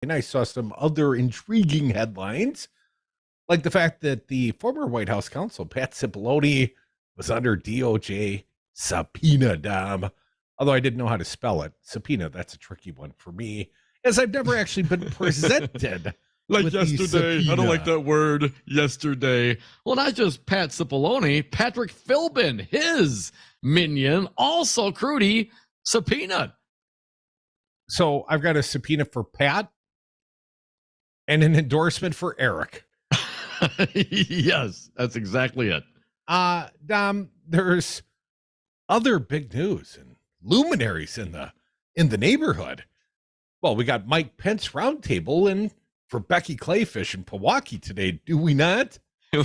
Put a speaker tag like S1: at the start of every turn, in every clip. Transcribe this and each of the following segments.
S1: And I saw some other intriguing headlines, like the fact that the former White House counsel, Pat Cippilone, was under DOJ subpoena, Dom. Although I didn't know how to spell it. Subpoena, that's a tricky one for me, as I've never actually been presented.
S2: Like yesterday. I don't like that word, yesterday. Well, not just Pat Cippilone, Patrick Philbin, his minion, also Crudy, subpoenaed.
S1: So I've got a subpoena for Pat and an endorsement for Eric.
S2: Yes, that's exactly it.
S1: Dom, there's other big news and luminaries in the neighborhood. Well, we got Mike Pence roundtable and for Becky Kleefisch in Pewaukee today, do we not?
S2: Yeah.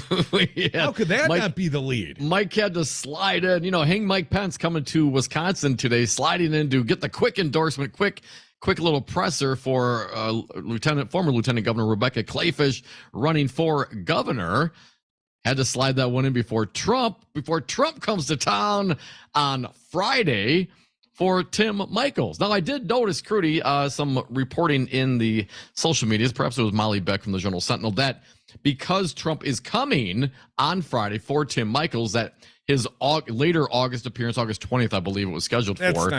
S1: How could that not be the lead?
S2: Mike had to slide in, hang Mike Pence coming to Wisconsin today, sliding in to get the quick endorsement, quick little presser for former Lieutenant Governor Rebecca Kleefisch running for governor. Had to slide that one in before Trump comes to town on Friday for Tim Michels. Now, I did notice, Crudy, some reporting in the social medias, perhaps it was Molly Beck from the Journal Sentinel, that because Trump is coming on Friday for Tim Michels, that his later August appearance, August 20th, I believe it was scheduled for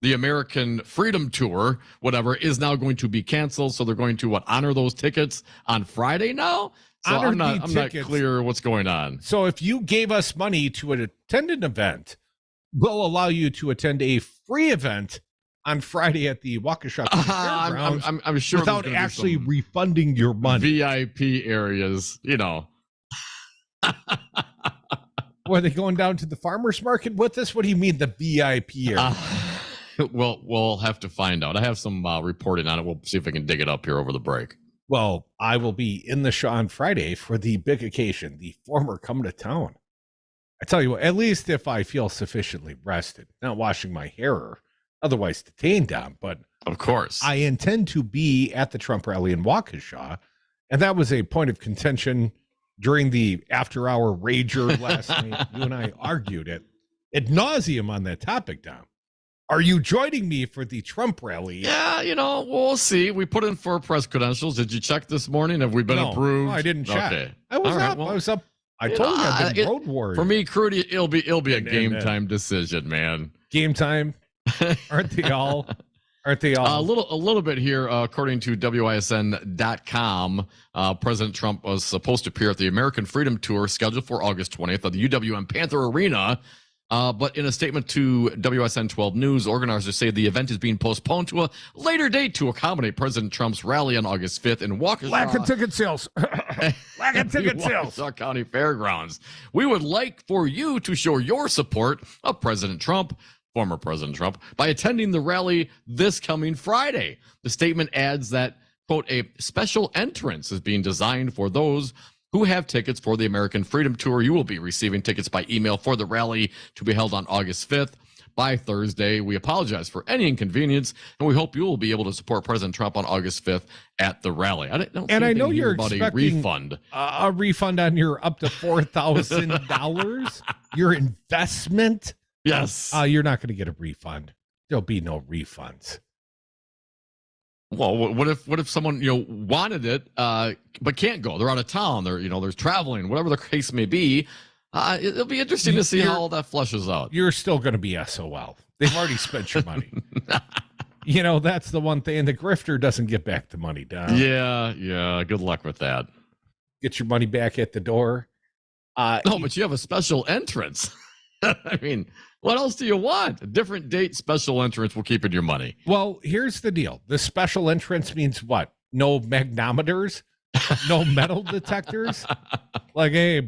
S2: the American Freedom Tour, whatever, is now going to be canceled. So they're going to honor those tickets on Friday now? So I'm not clear what's going on.
S1: So if you gave us money to attend an event, we'll allow you to attend a free event on Friday at the Waukesha Fairgrounds.
S2: I'm sure
S1: without actually refunding your money.
S2: VIP areas,
S1: Were they going down to the farmer's market with us? What do you mean the VIP area?
S2: Well, we'll have to find out. I have some reporting on it. We'll see if I can dig it up here over the break.
S1: Well, I will be in the show on Friday for the big occasion, the former come to town. I tell you what, at least if I feel sufficiently rested, not washing my hair or otherwise detained on, but
S2: of course,
S1: I intend to be at the Trump rally in Waukesha, and that was a point of contention during the after-hour rager last night. You and I argued it ad nauseum on that topic, Dom. Are you joining me for the Trump rally?
S2: Yeah, we'll see. We put in for press credentials. Did you check this morning? Have we been approved?
S1: No, I didn't check.
S2: Okay.
S1: I was up. I told you I've been road warrior.
S2: For me, Crudy, it'll be a game time decision, man.
S1: Game time? Aren't they all?
S2: A little bit here, according to WISN.com, President Trump was supposed to appear at the American Freedom Tour scheduled for August 20th at the UWM Panther Arena. But in a statement to WSN 12 News, organizers say the event is being postponed to a later date to accommodate President Trump's rally on August 5th in Waukesha.
S1: Lack of ticket sales. Lack of ticket sales.
S2: Waukesha County Fairgrounds. We would like for you to show your support of President Trump, former President Trump, by attending the rally this coming Friday. The statement adds that, quote, a special entrance is being designed for those who have tickets for the American Freedom Tour. You will be receiving tickets by email for the rally to be held on August 5th by Thursday. We apologize for any inconvenience, and we hope you will be able to support President Trump on August 5th at the rally.
S1: I know you're expecting
S2: a refund.
S1: A refund on your up to $4,000, your investment.
S2: Yes.
S1: You're not going to get a refund. There'll be no refunds.
S2: Well, what if someone wanted it but can't go? They're out of town. They're traveling. Whatever the case may be, it'll be interesting to see how all that flushes out.
S1: You're still going to be SOL. They've already spent your money. That's the one thing. And the grifter doesn't get back the money, Don.
S2: Yeah. Good luck with that.
S1: Get your money back at the door.
S2: No, but you have a special entrance. I mean, what else do you want? A different date, special entrance will keep in your money.
S1: Well, here's the deal. The special entrance means what? No magnometers? No metal detectors? Like, hey,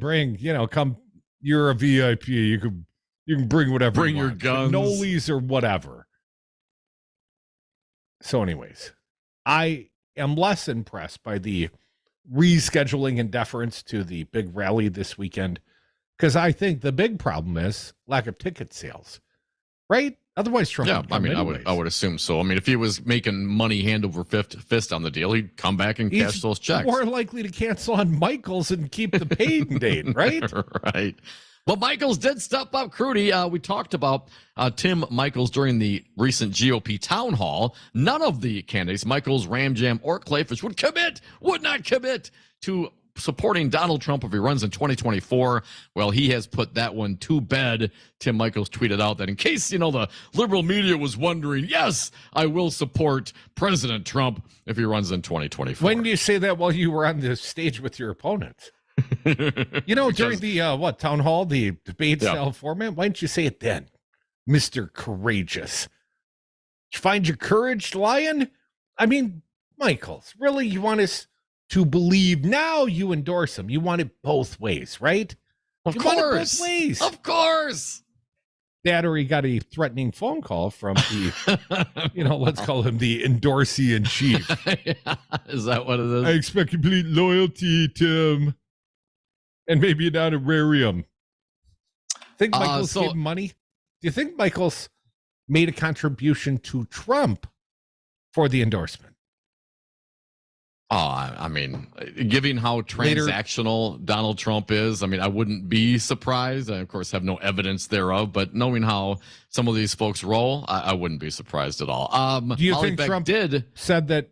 S1: come. You're a VIP. You can bring whatever.
S2: Bring your guns.
S1: Cannolis or whatever. So anyways, I am less impressed by the rescheduling and deference to the big rally this weekend. Because I think the big problem is lack of ticket sales, right? Otherwise, Trump.
S2: Yeah, I would assume so. I mean, if he was making money hand over fist on the deal, he'd come back and cash those checks.
S1: More likely to cancel on Michels and keep the paid date, right?
S2: Right. But Michaels did step up, Crudy. We talked about Tim Michaels during the recent GOP town hall. None of the candidates, Michaels, Ramjam, or Kleefisch, would not commit to supporting Donald Trump if he runs in 2024. Well, he has put that one to bed. Tim Michaels tweeted out that in case, the liberal media was wondering, yes, I will support President Trump if he runs in 2024.
S1: When do you say that while you were on the stage with your opponent? During the town hall, the debate style format, why didn't you say it then, Mr. Courageous? Did you find your courage, lion? I mean, Michaels, really, you want us to believe now you endorse him? You want it both ways, right?
S2: Of course. Both ways. Of course.
S1: That, or he got a threatening phone call from the, let's call him the endorsee in chief.
S2: Is that what it is?
S1: I expect complete loyalty, Tim. And maybe an honorarium. Think Michaels gave him money? Do you think Michaels made a contribution to Trump for the endorsement?
S2: I mean, given how transactional Donald Trump is, I wouldn't be surprised. I, of course, have no evidence thereof, but knowing how some of these folks roll, I wouldn't be surprised at all.
S1: Do you think Trump said that?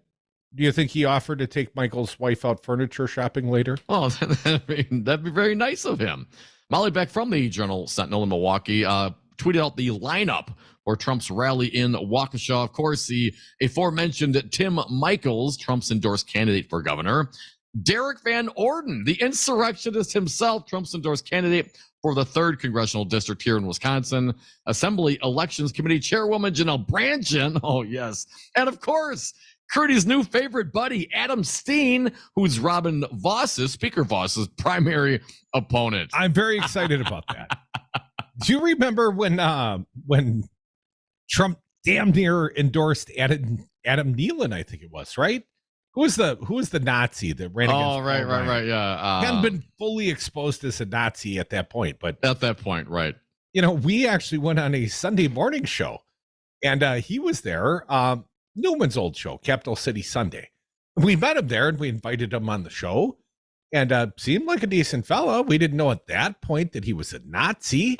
S1: Do you think he offered to take Michael's wife out furniture shopping later?
S2: Oh, that'd be very nice of him. Molly Beck from the Journal-Sentinel in Milwaukee tweeted out the lineup for Trump's rally in Waukesha. Of course, the aforementioned Tim Michaels, Trump's endorsed candidate for governor. Derek Van Orden, the insurrectionist himself, Trump's endorsed candidate for the 3rd Congressional District here in Wisconsin. Assembly Elections Committee Chairwoman Janelle Brandtjen. Oh, yes. And, of course, Curdy's new favorite buddy, Adam Steen, who's Speaker Voss's primary opponent.
S1: I'm very excited about that. Do you remember when Trump damn near endorsed Adam Nealon, I think it was, right? Who was the Nazi that ran against
S2: Paul Ryan? Yeah.
S1: Hadn't been fully exposed as a Nazi at that point, but
S2: at that point, right.
S1: We actually went on a Sunday morning show, and he was there. Newman's old show, Capital City Sunday. We met him there and we invited him on the show, and seemed like a decent fella. We didn't know at that point that he was a Nazi.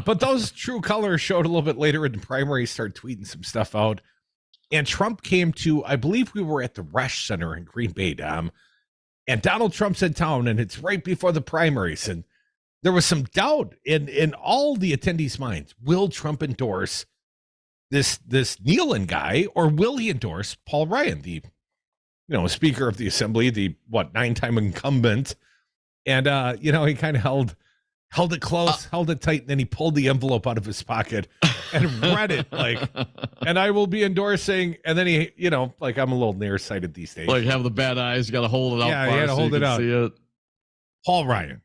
S1: But those true colors showed a little bit later in the primary, started tweeting some stuff out. And Trump came to, I believe we were at the Resch Center in Green Bay, Dom. And Donald Trump's in town, and it's right before the primaries. And there was some doubt in all the attendees' minds. Will Trump endorse this Nealon guy, or will he endorse Paul Ryan, the Speaker of the Assembly, the 9-time incumbent? And he kind of held it close, held it tight, and then he pulled the envelope out of his pocket and read it and I will be endorsing. And then he, I'm a little nearsighted these days.
S2: Like, have the bad eyes, you got to hold it out.
S1: Yeah, you got to hold it out. See it. Paul Ryan.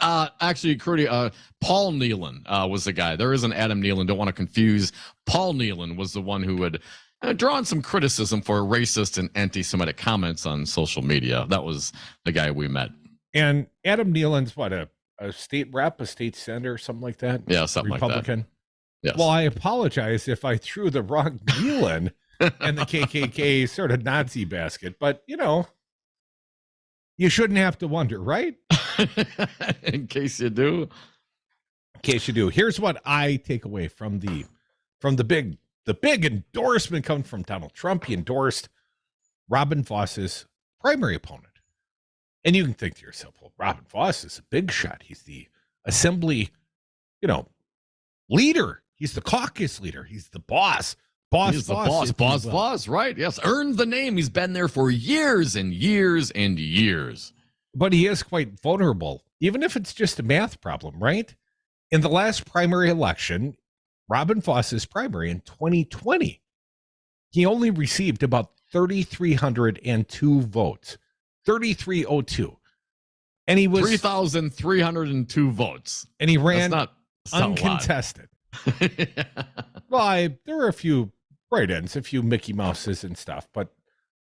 S2: Actually, Crudy, Paul Nealon was the guy. There is an Adam Nealon. Don't want to confuse. Paul Nealon was the one who had drawn some criticism for racist and anti-Semitic comments on social media. That was the guy we met.
S1: And Adam Nealon's a state rep, a state senator, something like that?
S2: Yeah, something
S1: Republican.
S2: Like that. Yes.
S1: Well, I apologize if I threw the wrong Nealon in the KKK sort of Nazi basket, but you shouldn't have to wonder, right?
S2: In case you do.
S1: Here's what I take away from the big endorsement coming from Donald Trump. He endorsed Robin Voss's primary opponent. And you can think to yourself, well, Robin Voss is a big shot. He's the assembly, leader. He's the caucus leader. He's the boss.
S2: He's the boss, right? Yes, earned the name. He's been there for years and years and years.
S1: But he is quite vulnerable, even if it's just a math problem, right? In the last primary election, Robin Voss's primary in 2020, he only received about 3,302 votes. 3,302. And he was
S2: 3,302 votes.
S1: And he ran uncontested. Well, there were a few write-ins, a few Mickey Mouses and stuff, but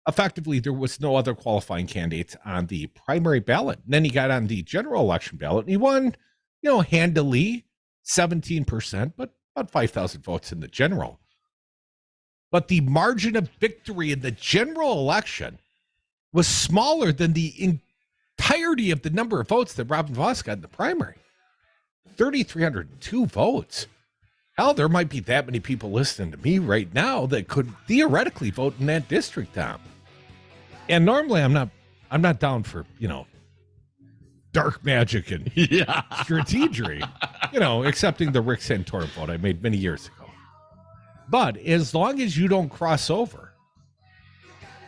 S1: effectively there was no other qualifying candidates on the primary ballot. And then he got on the general election ballot and he won, handily 17%, but about 5,000 votes in the general. But the margin of victory in the general election was smaller than the entirety of the number of votes that Robin Vos got in the primary. 3,302 votes. Hell, there might be that many people listening to me right now that could theoretically vote in that district, Tom. And normally I'm not down for, dark magic and strategery, accepting the Rick Santorum vote I made many years ago. But as long as you don't cross over,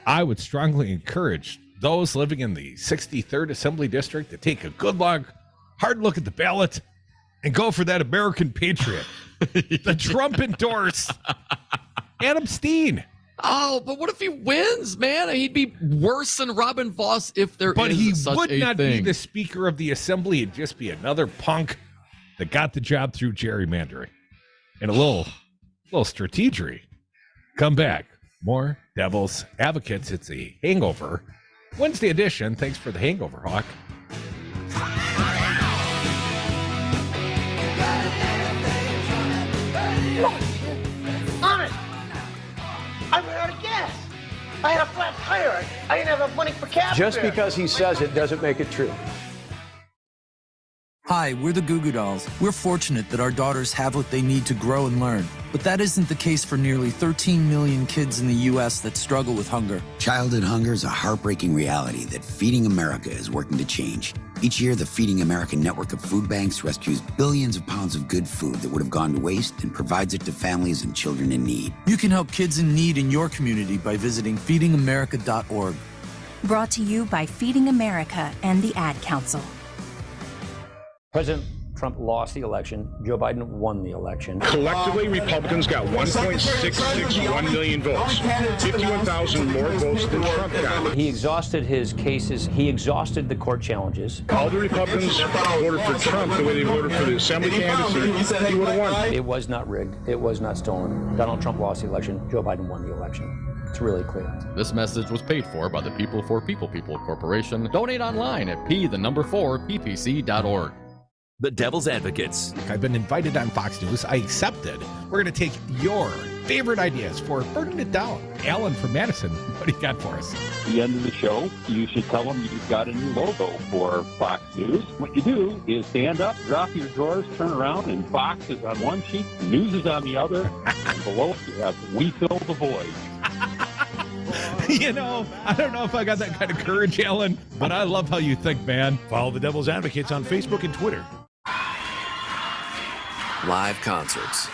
S1: I would strongly encourage those living in the 63rd Assembly District to take a good, hard look at the ballot and go for that American patriot. The Trump endorsed Adam Steen.
S2: Oh, but what if he wins, man? He'd be worse than Robin Vos if there
S1: but
S2: is such a thing.
S1: But he would not be the Speaker of the Assembly. He'd just be another punk that got the job through gerrymandering. And a little strategery. Come back. More Devil's Advocates. It's a Hangover Wednesday edition. Thanks for the hangover, Hawk.
S3: Honest, I ran out of gas. I had a flat tire. I didn't have enough money for cab
S4: Just
S3: fare.
S4: because he says it doesn't make it true.
S5: Hi, we're the Goo Goo Dolls. We're fortunate that our daughters have what they need to grow and learn. But that isn't the case for nearly 13 million kids in the U.S. that struggle with hunger.
S6: Childhood hunger is a heartbreaking reality that Feeding America is working to change. Each year, the Feeding America network of food banks rescues billions of pounds of good food that would have gone to waste and provides it to families and children in need.
S5: You can help kids in need in your community by visiting feedingamerica.org.
S7: Brought to you by Feeding America and the Ad Council.
S4: President Trump lost the election. Joe Biden won the election.
S8: Collectively, Republicans got 1.661 million votes, 51,000 more votes than Trump got.
S4: He exhausted his cases. He exhausted the court challenges.
S8: All the Republicans voted for Trump the way they voted for the assembly candidates, he would have won.
S4: It was not rigged. It was not stolen. Donald Trump lost the election. Joe Biden won the election. It's really clear.
S2: This message was paid for by the People for People Corporation. Donate online at p4ppc.org.
S9: The Devil's Advocates.
S1: I've been invited on Fox News. I accepted. We're going to take your favorite ideas for burning it down. Alan from Madison, what do you got for us?
S10: At the end of the show, you should tell them you've got a new logo for Fox News. What you do is stand up, drop your drawers, turn around, and Fox is on one sheet, news is on the other, and below it you have We Fill the Void.
S1: I don't know if I got that kind of courage, Alan, but I love how you think, man.
S9: Follow the Devil's Advocates on Facebook and Twitter. Live concerts.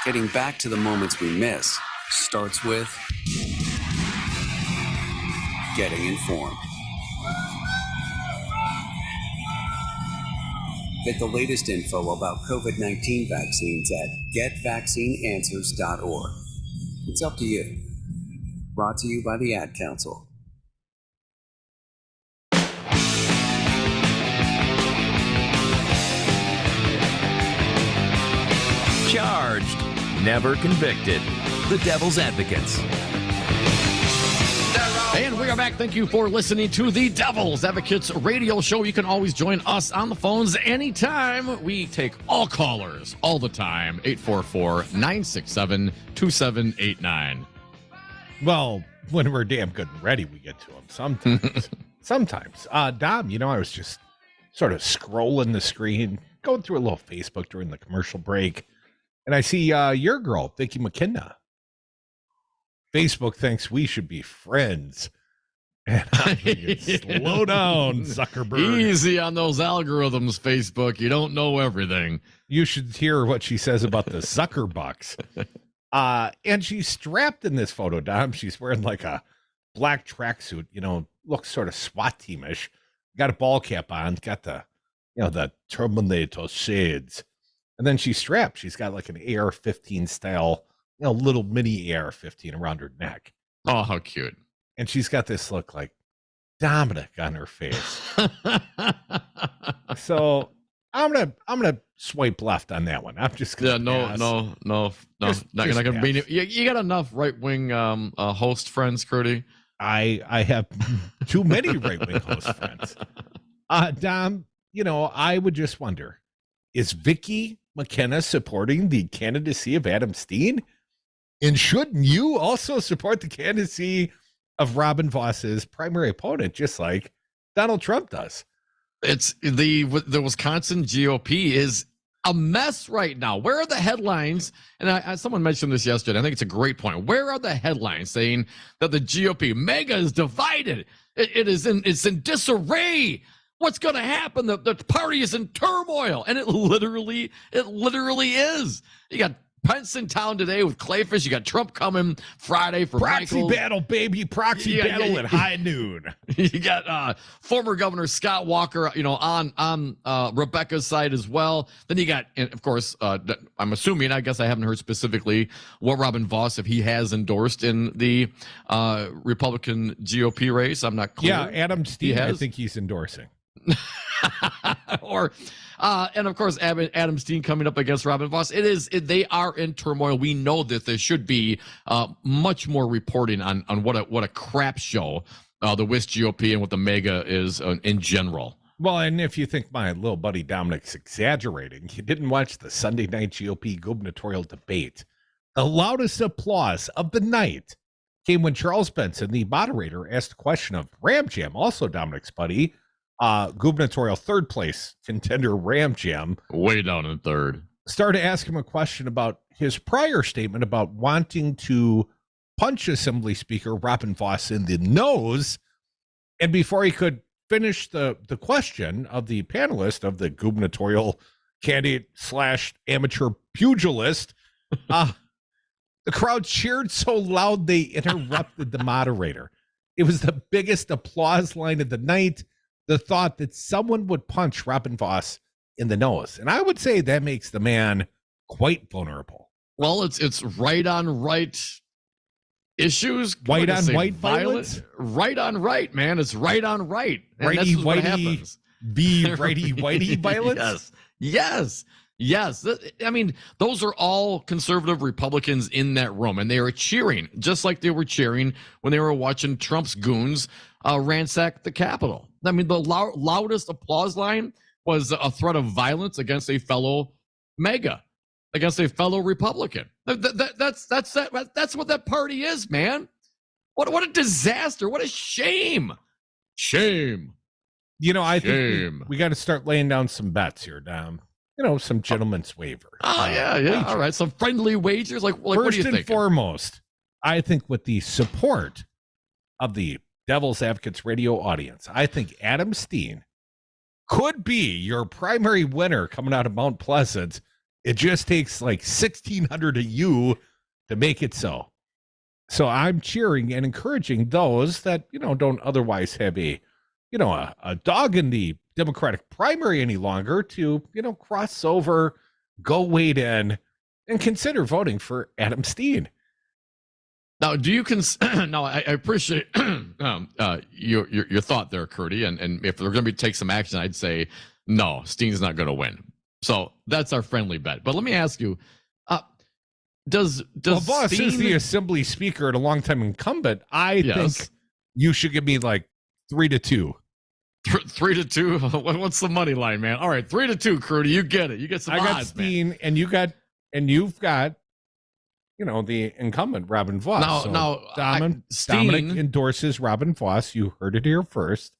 S9: Getting back to the moments we miss starts with getting informed. Get the latest info about COVID-19 vaccines at getvaccineanswers.org. It's up to you. Brought to you by the Ad Council. Charged, never convicted. The Devil's Advocates.
S2: And we are back. Thank you for listening to the Devil's Advocates radio show. You can always join us on the phones anytime. We take all callers all the time. 844-967-2789.
S1: Well, when we're damn good and ready, we get to them sometimes. Dom, I was just sort of scrolling the screen, going through a little Facebook during the commercial break, and I see your girl, Vicky McKenna. Facebook thinks we should be friends. And I'm thinking, slow down, Zuckerberg.
S2: Easy on those algorithms, Facebook. You don't know everything.
S1: You should hear what she says about the Zuckerbucks. And she's strapped in this photo, Dom. She's wearing like a black tracksuit, looks sort of SWAT teamish. Got a ball cap on, got the Terminator shades. And then she's strapped. She's got like an AR-15 style, little mini AR-15 around her neck.
S2: Oh, how cute.
S1: And she's got this look like Dominic on her face. So I'm gonna swipe left on that one. I'm just gonna
S2: no. Not gonna be. You got enough right wing host friends, Curdy.
S1: I have too many right wing host friends. Dom, I would just wonder, is Vicky McKenna supporting the candidacy of Adam Steen? And shouldn't you also support the candidacy of Robin Voss's primary opponent, just like Donald Trump does?
S2: It's the Wisconsin GOP is a mess right now. Where are the headlines? And someone mentioned this yesterday. I think it's a great point. Where are the headlines saying that the GOP mega is divided? It's in disarray. What's going to happen? The party is in turmoil, and it literally is. You got Pence in town today with Kleefisch. You got Trump coming Friday for
S1: proxy
S2: Michaels.
S1: battle, baby. Proxy battle at high noon.
S2: You got former Governor Scott Walker, on Rebecca's side as well. Then you got, and of course, I'm assuming, I guess I haven't heard specifically what Robin Voss, if he has endorsed in the Republican GOP race. I'm not clear.
S1: Yeah, Adam Steen, I think he's endorsing.
S2: And of course, Adam Steen coming up against Robin Voss. They are in turmoil. We know that there should be much more reporting on what a crap show the WIS GOP and what the mega is in general.
S1: Well, and if you think my little buddy Dominic's exaggerating, you didn't watch the Sunday night GOP gubernatorial debate. The loudest applause of the night came when Charles Benson, the moderator, asked a question of Ram Jam, also Dominic's buddy, gubernatorial third place contender Ram Jam,
S2: way down in third,
S1: started to ask him a question about his prior statement about wanting to punch Assembly Speaker Robin Voss in the nose. And before he could finish the question of the panelist of the gubernatorial candidate / amateur pugilist, the crowd cheered so loud they interrupted the moderator. It was the biggest applause line of the night. The thought that someone would punch Robin Voss in the nose. And I would say that makes the man quite vulnerable.
S2: Well, it's right on right issues.
S1: White on white violence?
S2: Right on right, man. It's right on right. And
S1: righty whitey be righty whitey violence?
S2: Yes. I mean, those are all conservative Republicans in that room, and they are cheering, just like they were cheering when they were watching Trump's goons ransack the Capitol. I mean, the loudest applause line was a threat of violence against a fellow mega, against a fellow Republican. That's what that party is, man. What a disaster. What a shame. Shame.
S1: I think we got to start laying down some bets here, Dom. Some gentleman's waiver.
S2: Yeah.
S1: Wager.
S2: All right. Some friendly wagers. Like what do you think?
S1: First and foremost, I think with the support of the Devil's Advocates radio audience, I think Adam Steen could be your primary winner coming out of Mount Pleasant. It just takes like 1,600 of you to make it so. So I'm cheering and encouraging those that, don't otherwise have a dog in the Democratic primary any longer to, cross over, go wade in, and consider voting for Adam Steen.
S2: Now, do you now I appreciate your thought there, Curdy, and if they're going to take some action, I'd say no, Steen's not going to win. So that's our friendly bet. But let me ask you, does
S1: Voss
S2: Steen,
S1: is the Assembly Speaker and a longtime incumbent? I think you should give me like 3-2.
S2: 3-2. What's the money line, man? All right, 3-2, Curdy. You get it. You get some odds,
S1: got Steen,
S2: man.
S1: and you've got. The incumbent, Robin Voss. Dominic endorses Robin Voss. You heard it here first.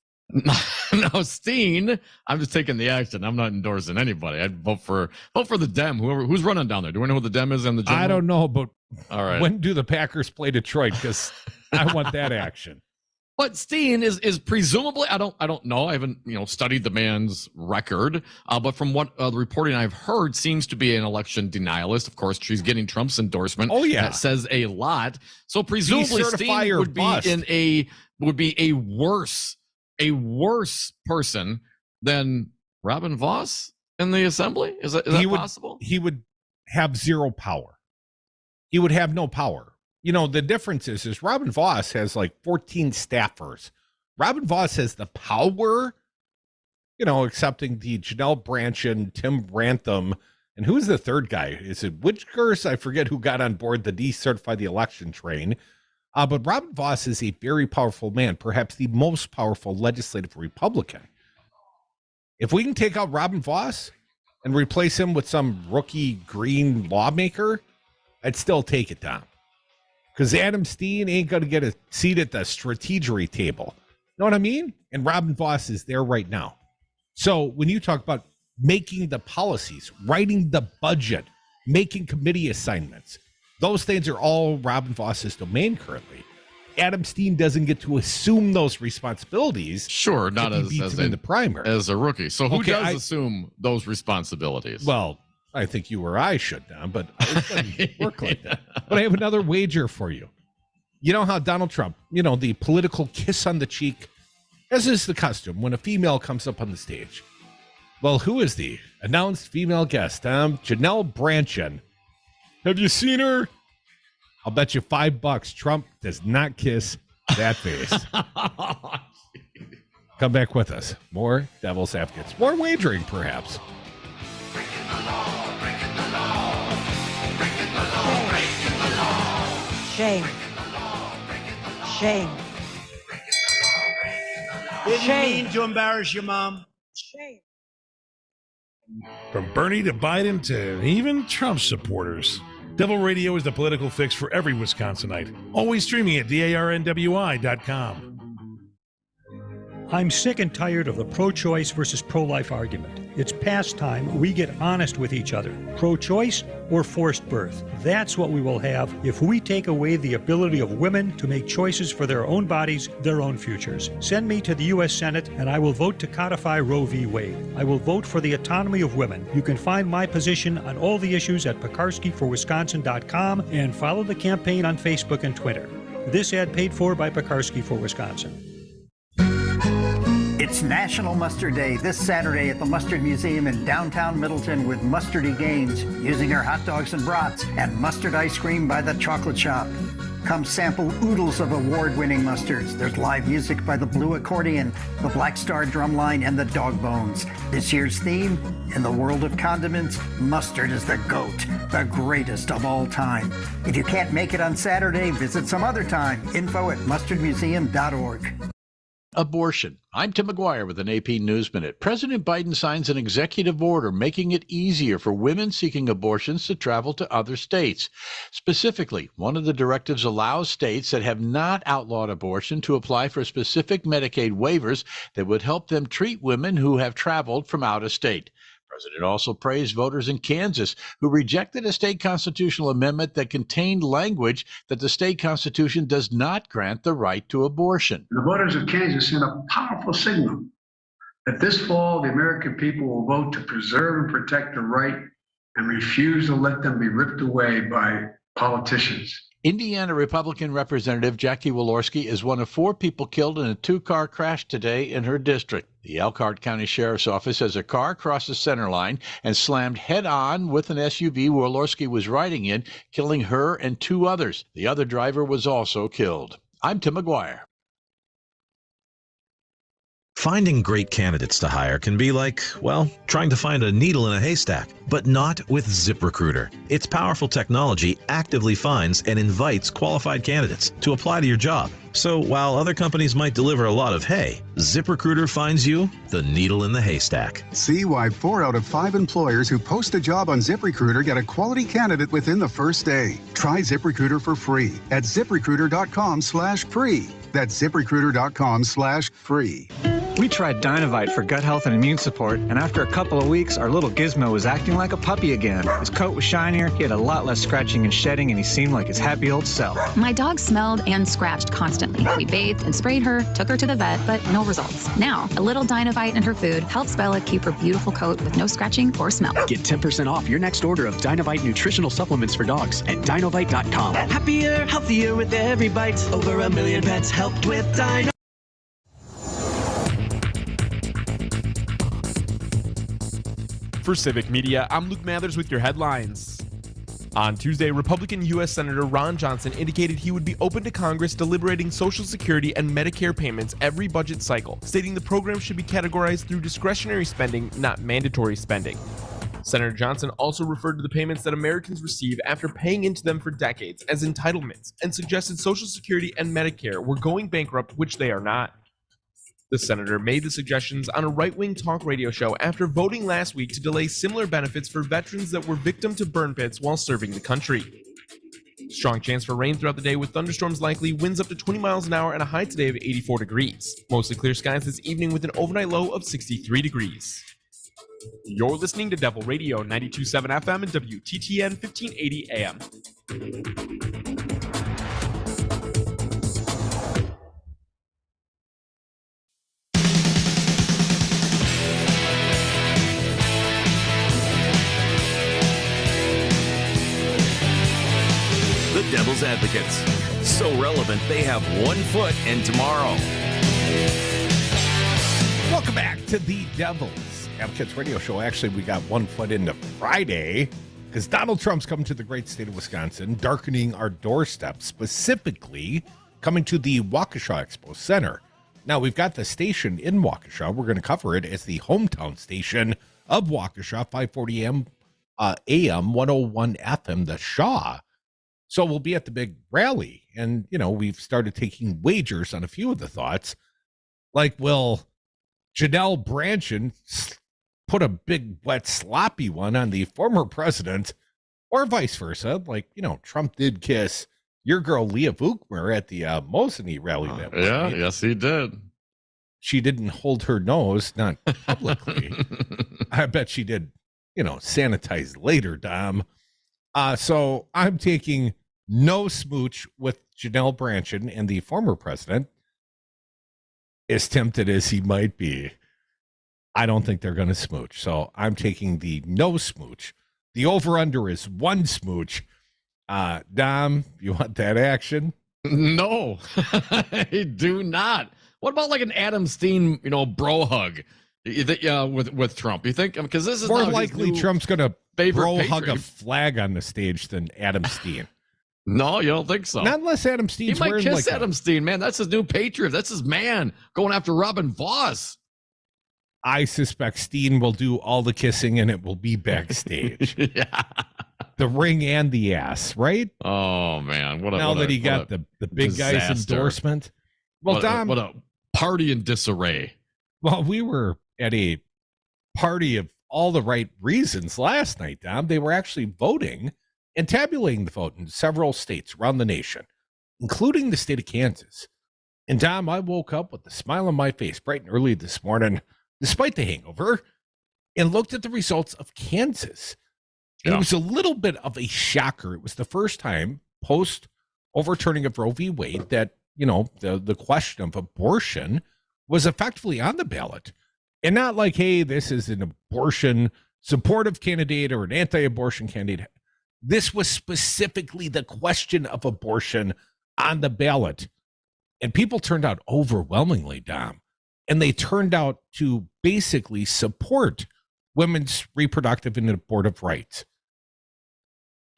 S2: No, Steen, I'm just taking the action. I'm not endorsing anybody. I'd vote for the Dem, who's running down there. Do we know who the Dem is in the general?
S1: I don't know, but
S2: all right.
S1: When do the Packers play Detroit? Because I want that action.
S2: But Steen is presumably, I don't know. I haven't studied the man's record, but from what the reporting I've heard, seems to be an election denialist. Of course, she's getting Trump's endorsement.
S1: Oh yeah,
S2: that says a lot. So presumably Steen would be a worse person than Robin Voss in the assembly. Is that possible?
S1: He would have zero power. He would have no power. The difference is Robin Voss has like 14 staffers. Robin Voss has the power, accepting the Janelle Branchen, Tim Brantham, and who's the third guy? Is it Witchgers? I forget who got on board the decertify the election train. But Robin Voss is a very powerful man, perhaps the most powerful legislative Republican. If we can take out Robin Voss and replace him with some rookie green lawmaker, I'd still take it down. because Adam Steen ain't going to get a seat at the strategery table. Know what I mean? And Robin Vos is there right now. So when you talk about making the policies, writing the budget, making committee assignments, those things are all Robin Vos's domain currently. Adam Steen doesn't get to assume those responsibilities.
S2: Sure, not as
S1: in the primary
S2: as a rookie. So who does assume those responsibilities?
S1: Well, I think you or I should, Don, but it doesn't work like that. But I have another wager for you. You know how Donald Trump, the political kiss on the cheek, as is the custom when a female comes up on the stage. Well, who is the announced female guest? Janelle Branchen. Have you seen her? I'll bet you $5 Trump does not kiss that face. Come back with us. More Devil's Advocates. More wagering, perhaps.
S11: Shame. Shame.
S12: Didn't mean to embarrass your mom.
S11: Shame.
S13: From Bernie to Biden to even Trump supporters, Devil Radio is the political fix for every Wisconsinite. Always streaming at DARNWI.com.
S14: I'm sick and tired of the pro-choice versus pro-life argument. It's past time we get honest with each other. Pro-choice or forced birth. That's what we will have if we take away the ability of women to make choices for their own bodies, their own futures. Send me to the U.S. Senate and I will vote to codify Roe v. Wade. I will vote for the autonomy of women. You can find my position on all the issues at PekarskyForWisconsin.com and follow the campaign on Facebook and Twitter. This ad paid for by Pekarsky for Wisconsin.
S15: It's National Mustard Day this Saturday at the Mustard Museum in downtown Middleton with Mustardy Gaines using our hot dogs and brats and mustard ice cream by the Chocolate Shop. Come sample oodles of award-winning mustards. There's live music by the Blue Accordion, the Black Star Drumline, and the Dog Bones. This year's theme, in the world of condiments, mustard is the GOAT, the greatest of all time. If you can't make it on Saturday, visit some other time. Info at mustardmuseum.org.
S16: Abortion. I'm Tim McGuire with an AP News Minute. President Biden signs an executive order making it easier for women seeking abortions to travel to other states. Specifically, one of the directives allows states that have not outlawed abortion to apply for specific Medicaid waivers that would help them treat women who have traveled from out of state. The president also praised voters in Kansas who rejected a state constitutional amendment that contained language that the state constitution does not grant the right to abortion.
S17: The voters of Kansas sent a powerful signal that this fall the American people will vote to preserve and protect the right and refuse to let them be ripped away by politicians.
S16: Indiana Republican Representative Jackie Walorski is one of 4 people killed in a 2-car crash today in her district. The Elkhart County Sheriff's Office says a car crossed the center line and slammed head-on with an SUV Walorski was riding in, killing her and 2 others. The other driver was also killed. I'm Tim McGuire.
S18: Finding great candidates to hire can be like, well, trying to find a needle in a haystack, but not with ZipRecruiter. Its powerful technology actively finds and invites qualified candidates to apply to your job. So while other companies might deliver a lot of hay, ZipRecruiter finds you the needle in the haystack.
S19: See why 4 out of 5 employers who post a job on ZipRecruiter get a quality candidate within the first day. Try ZipRecruiter for free at ZipRecruiter.com/free. That's ZipRecruiter.com/free.
S20: We tried Dynovite for gut health and immune support, and after a couple of weeks, our little Gizmo was acting like a puppy again. His coat was shinier, he had a lot less scratching and shedding, and he seemed like his happy old self.
S21: My dog smelled and scratched constantly. We bathed and sprayed her, took her to the vet, but no results. Now, a little Dynovite in her food helps Bella keep her beautiful coat with no scratching or smell.
S22: Get 10% off your next order of Dynovite nutritional supplements for dogs at Dynovite.com.
S23: Happier, healthier with every bite. Over 1 million pets helped with Dynovite.
S24: For Civic Media, I'm Luke Mathers with your headlines. On Tuesday, Republican U.S. Senator Ron Johnson indicated he would be open to Congress deliberating Social Security and Medicare payments every budget cycle, stating the program should be categorized through discretionary spending, not mandatory spending. Senator Johnson also referred to the payments that Americans receive after paying into them for decades as entitlements and suggested Social Security and Medicare were going bankrupt, which they are not. The senator made the suggestions on a right-wing talk radio show after voting last week to delay similar benefits for veterans that were victim to burn pits while serving the country. Strong chance for rain throughout the day with thunderstorms likely, winds up to 20 miles an hour, and a high today of 84 degrees. Mostly clear skies this evening with an overnight low of 63 degrees. You're listening to Devil Radio 92.7 FM and WTTN 1580 AM.
S3: The Devil's Advocates. So relevant, they have 1 foot in tomorrow.
S1: Welcome back to the Devil's Advocates radio show. Actually, we got 1 foot into Friday because Donald Trump's coming to the great state of Wisconsin, darkening our doorstep, specifically coming to the Waukesha Expo Center. Now, we've got the station in Waukesha. We're going to cover it as the hometown station of Waukesha, 540 AM, 101 FM, the Shaw. So we'll be at the big rally. And, you know, we've started taking wagers on a few of the thoughts. Like, will Janelle Brandtjen put a big, wet, sloppy one on the former president, or vice versa? Like, you know, Trump did kiss your girl Leah Vukmir at the Mosinee rally that way.
S2: Yeah, yes, he did.
S1: She didn't hold her nose, not publicly. I bet she did, you know, sanitize later, Dom. So I'm taking no smooch with Janelle Brandtjen and the former president. As tempted as he might be, I don't think they're going to smooch. So I'm taking the no smooch. The over-under is 1 smooch. Dom, you want that action?
S2: No, I do not. What about like an Adam Steen, you know, bro hug? With Trump, you think? Because this is
S1: more likely Trump's going to bro hug a
S2: patron.
S1: flag on the stage than Adam Steen.
S2: No, you don't think so?
S1: Not unless Adam Steen's
S2: He might
S1: wearing
S2: kiss
S1: like
S2: Adam Steen, man. That's his new patriot. That's his man going after Robin Voss.
S1: I suspect Steen will do all the kissing and it will be backstage.
S2: Yeah.
S1: The ring and the ass, right?
S2: Oh, man.
S1: Now that he got the big guy's endorsement. Well, Dom,
S2: what a party in disarray.
S1: Well, we were at a party of all the right reasons last night, Dom. They were actually voting and tabulating the vote in several states around the nation, including the state of Kansas. And Dom, I woke up with a smile on my face bright and early this morning, despite the hangover, and looked at the results of Kansas. And It was a little bit of a shocker. It was the first time post overturning of Roe v. Wade that, you know, the question of abortion was effectively on the ballot. And not like, hey, this is an abortion supportive candidate or an anti-abortion candidate. This was specifically the question of abortion on the ballot. And people turned out overwhelmingly, Dom. And they turned out to basically support women's reproductive and abortive rights.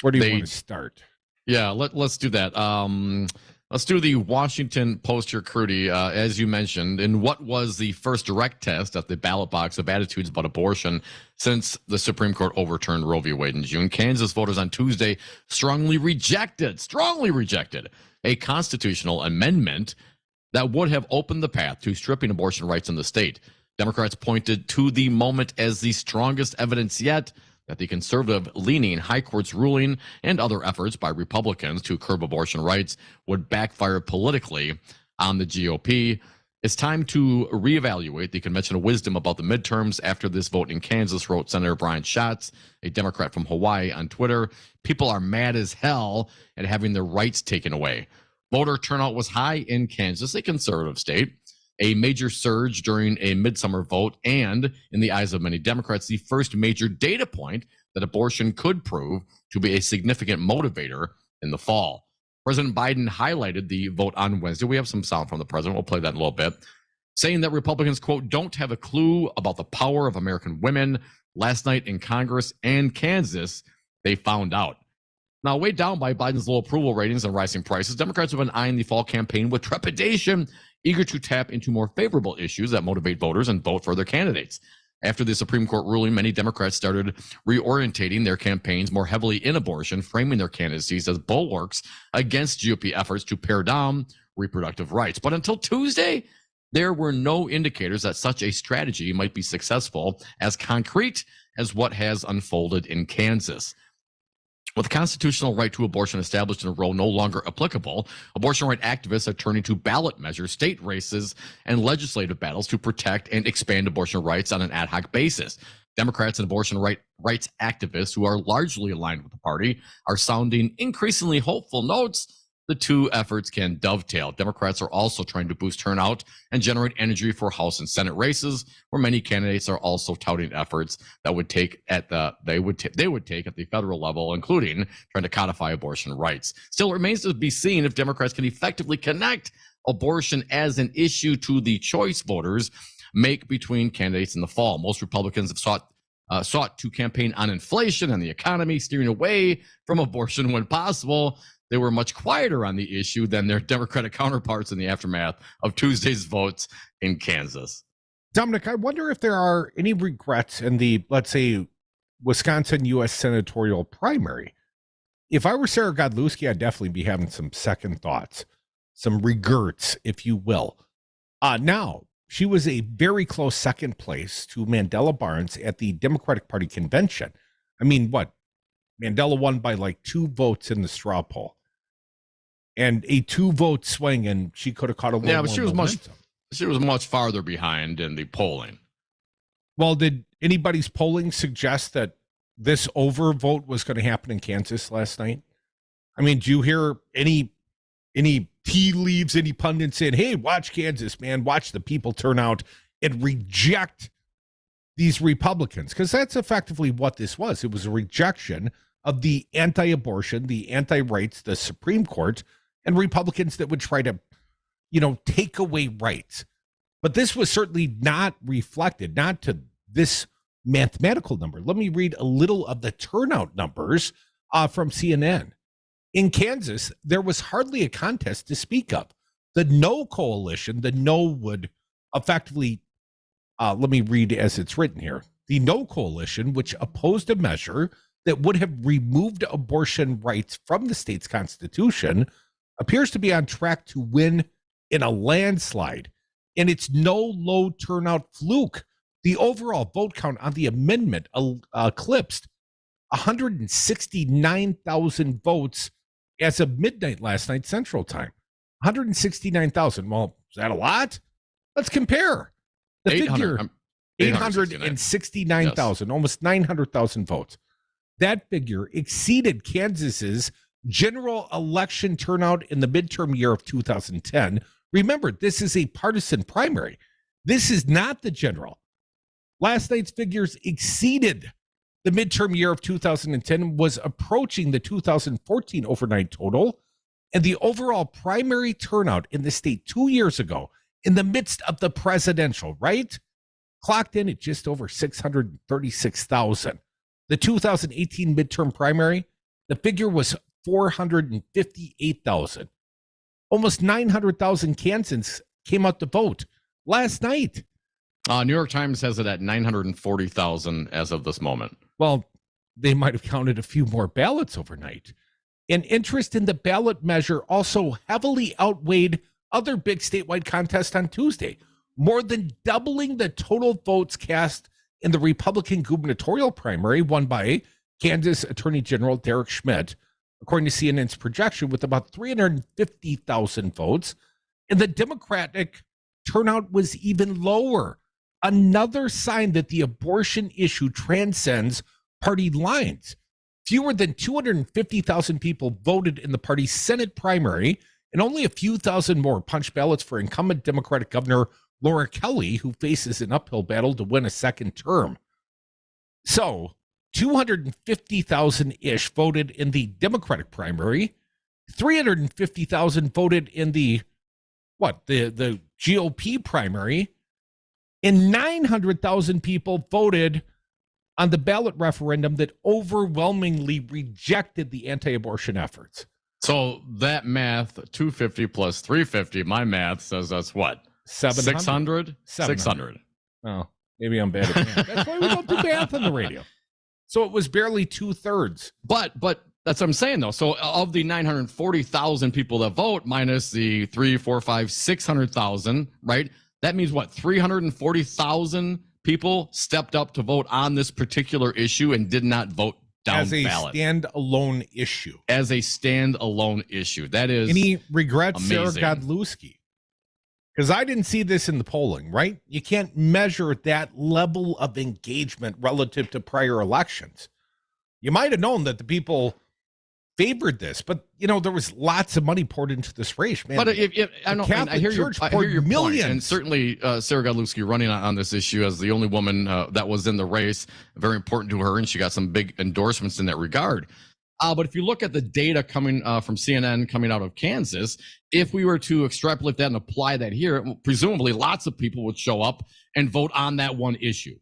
S1: Where do you want to start?
S2: Yeah, let's do that. Let's do the Washington Post here, Crudy, as you mentioned, in what was the first direct test at the ballot box of attitudes about abortion since the Supreme Court overturned Roe v. Wade in June. Kansas voters on Tuesday strongly rejected a constitutional amendment that would have opened the path to stripping abortion rights in the state. Democrats pointed to the moment as the strongest evidence yet that the conservative-leaning High Court's ruling and other efforts by Republicans to curb abortion rights would backfire politically on the GOP. It's time to reevaluate the conventional wisdom about the midterms after this vote in Kansas, wrote Senator Brian Schatz, a Democrat from Hawaii, on Twitter. People are mad as hell at having their rights taken away. Voter turnout was high in Kansas, a conservative state. A major surge during a midsummer vote, and in the eyes of many Democrats, the first major data point that abortion could prove to be a significant motivator in the fall. President Biden highlighted the vote on Wednesday. We have some sound from the president. We'll play that in a little bit. Saying that Republicans, quote, don't have a clue about the power of American women. Last night in Congress and Kansas, they found out. Now, weighed down by Biden's low approval ratings and rising prices, Democrats have been eyeing the fall campaign with trepidation, eager to tap into more favorable issues that motivate voters and vote for their candidates. After the Supreme Court ruling, many Democrats started reorientating their campaigns more heavily in abortion, framing their candidacies as bulwarks against GOP efforts to pare down reproductive rights. But until Tuesday, there were no indicators that such a strategy might be successful, as concrete as what has unfolded in Kansas. With the constitutional right to abortion established in a row no longer applicable, abortion right activists are turning to ballot measures, state races, and legislative battles to protect and expand abortion rights on an ad hoc basis. Democrats and abortion rights activists, who are largely aligned with the party, are sounding increasingly hopeful notes. The two efforts can dovetail. Democrats are also trying to boost turnout and generate energy for House and Senate races, where many candidates are also touting efforts that would take at they would take at the federal level, including trying to codify abortion rights. Still, it remains to be seen if Democrats can effectively connect abortion as an issue to the choice voters make between candidates in the fall. Most Republicans have sought to campaign on inflation and the economy, steering away from abortion when possible. They were much quieter on the issue than their Democratic counterparts in the aftermath of Tuesday's votes in Kansas.
S1: Dominic, I wonder if there are any regrets in the, let's say, Wisconsin U.S. senatorial primary. If I were Sarah Godlewski, I'd definitely be having some second thoughts, some regrets, if you will. Now, she was a very close second place to Mandela Barnes at the Democratic Party convention. I mean, what? Mandela won by like 2 votes in the straw poll. And a 2-vote swing, and she could have caught a little more momentum.
S2: She was much farther behind in the polling.
S1: Well, did anybody's polling suggest that this overvote was going to happen in Kansas last night? I mean, do you hear any tea leaves, any pundits saying, hey, watch Kansas, man, watch the people turn out and reject these Republicans? Because that's effectively what this was. It was a rejection of the anti-abortion, the anti-rights, the Supreme Court, and Republicans that would try to, take away rights. But this was certainly not reflected, not to this mathematical number. Let me read a little of the turnout numbers from CNN. In Kansas, there was hardly a contest to speak of. The No Coalition, the No would effectively, let me read as it's written here. The No Coalition, which opposed a measure that would have removed abortion rights from the state's constitution, appears to be on track to win in a landslide. And it's no low turnout fluke. The overall vote count on the amendment eclipsed 169,000 votes as of midnight last night Central Time. 169,000. Well, is that a lot? Let's compare. The figure, 869,000, yes. Almost 900,000 votes. That figure exceeded Kansas's general election turnout in the midterm year of 2010. Remember, this is a partisan primary. This is not the general. Last night's figures exceeded the midterm year of 2010, was approaching the 2014 overnight total, and the overall primary turnout in the state 2 years ago, in the midst of the presidential, right, clocked in at just over 636,000. The 2018 midterm primary, the figure was 458,000. Almost 900,000 Kansans came out to vote last night.
S2: New York Times has it at 940,000 as of this moment.
S1: Well, they might have counted a few more ballots overnight. And interest in the ballot measure also heavily outweighed other big statewide contests on Tuesday, more than doubling the total votes cast in the Republican gubernatorial primary won by Kansas Attorney General Derek Schmidt, according to CNN's projection, with about 350,000 votes. And the Democratic turnout was even lower. Another sign that the abortion issue transcends party lines. Fewer than 250,000 people voted in the party's Senate primary, and only a few thousand more punched ballots for incumbent Democratic Governor Laura Kelly, who faces an uphill battle to win a second term. So, 250,000-ish voted in the Democratic primary. 350,000 voted in the GOP primary. And 900,000 people voted on the ballot referendum that overwhelmingly rejected the anti-abortion efforts.
S2: So that math, 250 plus 350, my math says that's what?
S1: 700?
S2: 600.
S1: Oh, maybe I'm bad at math. That's why we don't do math on the radio. So it was barely 2/3.
S2: But that's what I'm saying, though. So of the 940,000 people that vote, minus the 600,000, right? That means what? 340,000 people stepped up to vote on this particular issue and did not vote down
S1: as a
S2: ballot.
S1: standalone issue.
S2: As a standalone issue. That is
S1: Any regrets,
S2: amazing.
S1: Sarah Godlewski? Because I didn't see this in the polling, right? You can't measure that level of engagement relative to prior elections. You might have known that the people favored this, but there was lots of money poured into this race, man.
S2: But I hear your point, and certainly Sarah Godlewski running on this issue as the only woman that was in the race, very important to her, and she got some big endorsements in that regard. But if you look at the data coming from CNN coming out of Kansas, if we were to extrapolate that and apply that here, presumably lots of people would show up and vote on that one issue.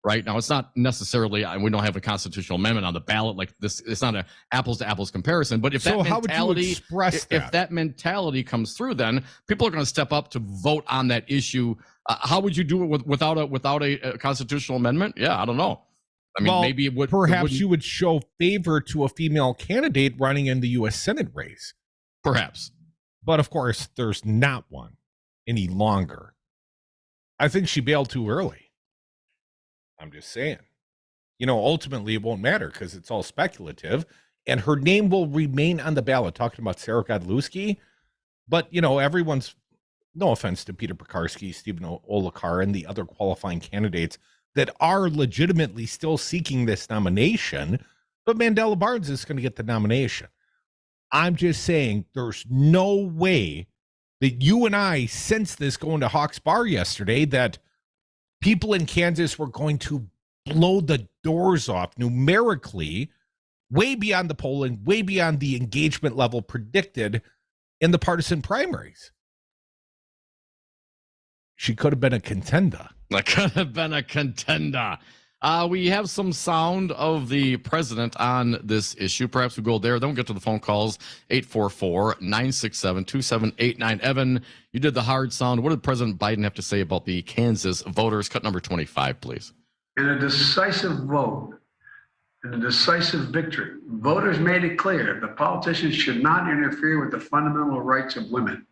S2: Right now, it's not necessarily, we don't have a constitutional amendment on the ballot like this. It's not an apples to apples comparison. But if that mentality, if that mentality comes through, then people are going to step up to vote on that issue. How would you do it without a constitutional amendment? Yeah, I don't know. I mean, maybe it would.
S1: Perhaps you would show favor to a female candidate running in the U.S. Senate race.
S2: Perhaps.
S1: But of course, there's not one any longer. I think she bailed too early. I'm just saying, ultimately it won't matter because it's all speculative and her name will remain on the ballot, talking about Sarah Godlewski. But, everyone's, no offense to Peter Pekarsky, Stephen Olakar, and the other qualifying candidates that are legitimately still seeking this nomination. But Mandela Barnes is going to get the nomination. I'm just saying there's no way that you and I sensed this going to Hawks Bar yesterday that people in Kansas were going to blow the doors off numerically, way beyond the polling, way beyond the engagement level predicted in the partisan primaries. She could have been a contender.
S2: That could have been a contender. We have some sound of the president on this issue. Perhaps we go there. Then we'll get to the phone calls. 844-967-2789. Evan, you did the hard sound. What did President Biden have to say about the Kansas voters? Cut number 25, please.
S17: In a decisive vote, in a decisive victory, voters made it clear the politicians should not interfere with the fundamental rights of women.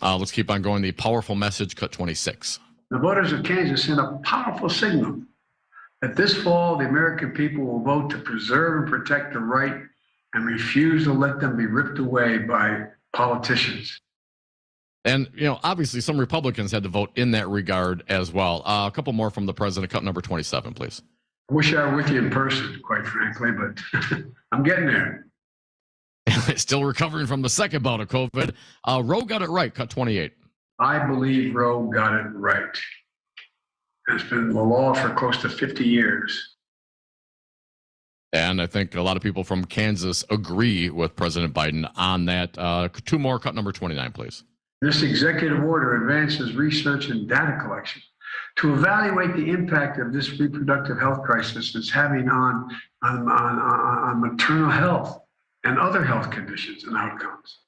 S2: Let's keep on going. The powerful message, cut 26.
S17: The voters of Kansas sent a powerful signal that this fall, the American people will vote to preserve and protect the right and refuse to let them be ripped away by politicians.
S2: And, obviously some Republicans had to vote in that regard as well. A couple more from the president. Cut number 27, please.
S17: I wish I were with you in person, quite frankly, but I'm getting there.
S2: Still recovering from the second bout of COVID. Roe got it right. Cut 28.
S17: I believe Roe got it right. It's been the law for close to 50 years.
S2: And I think a lot of people from Kansas agree with President Biden on that. Two more, cut number 29, please.
S17: This executive order advances research and data collection to evaluate the impact of this reproductive health crisis is having on maternal health and other health conditions and outcomes.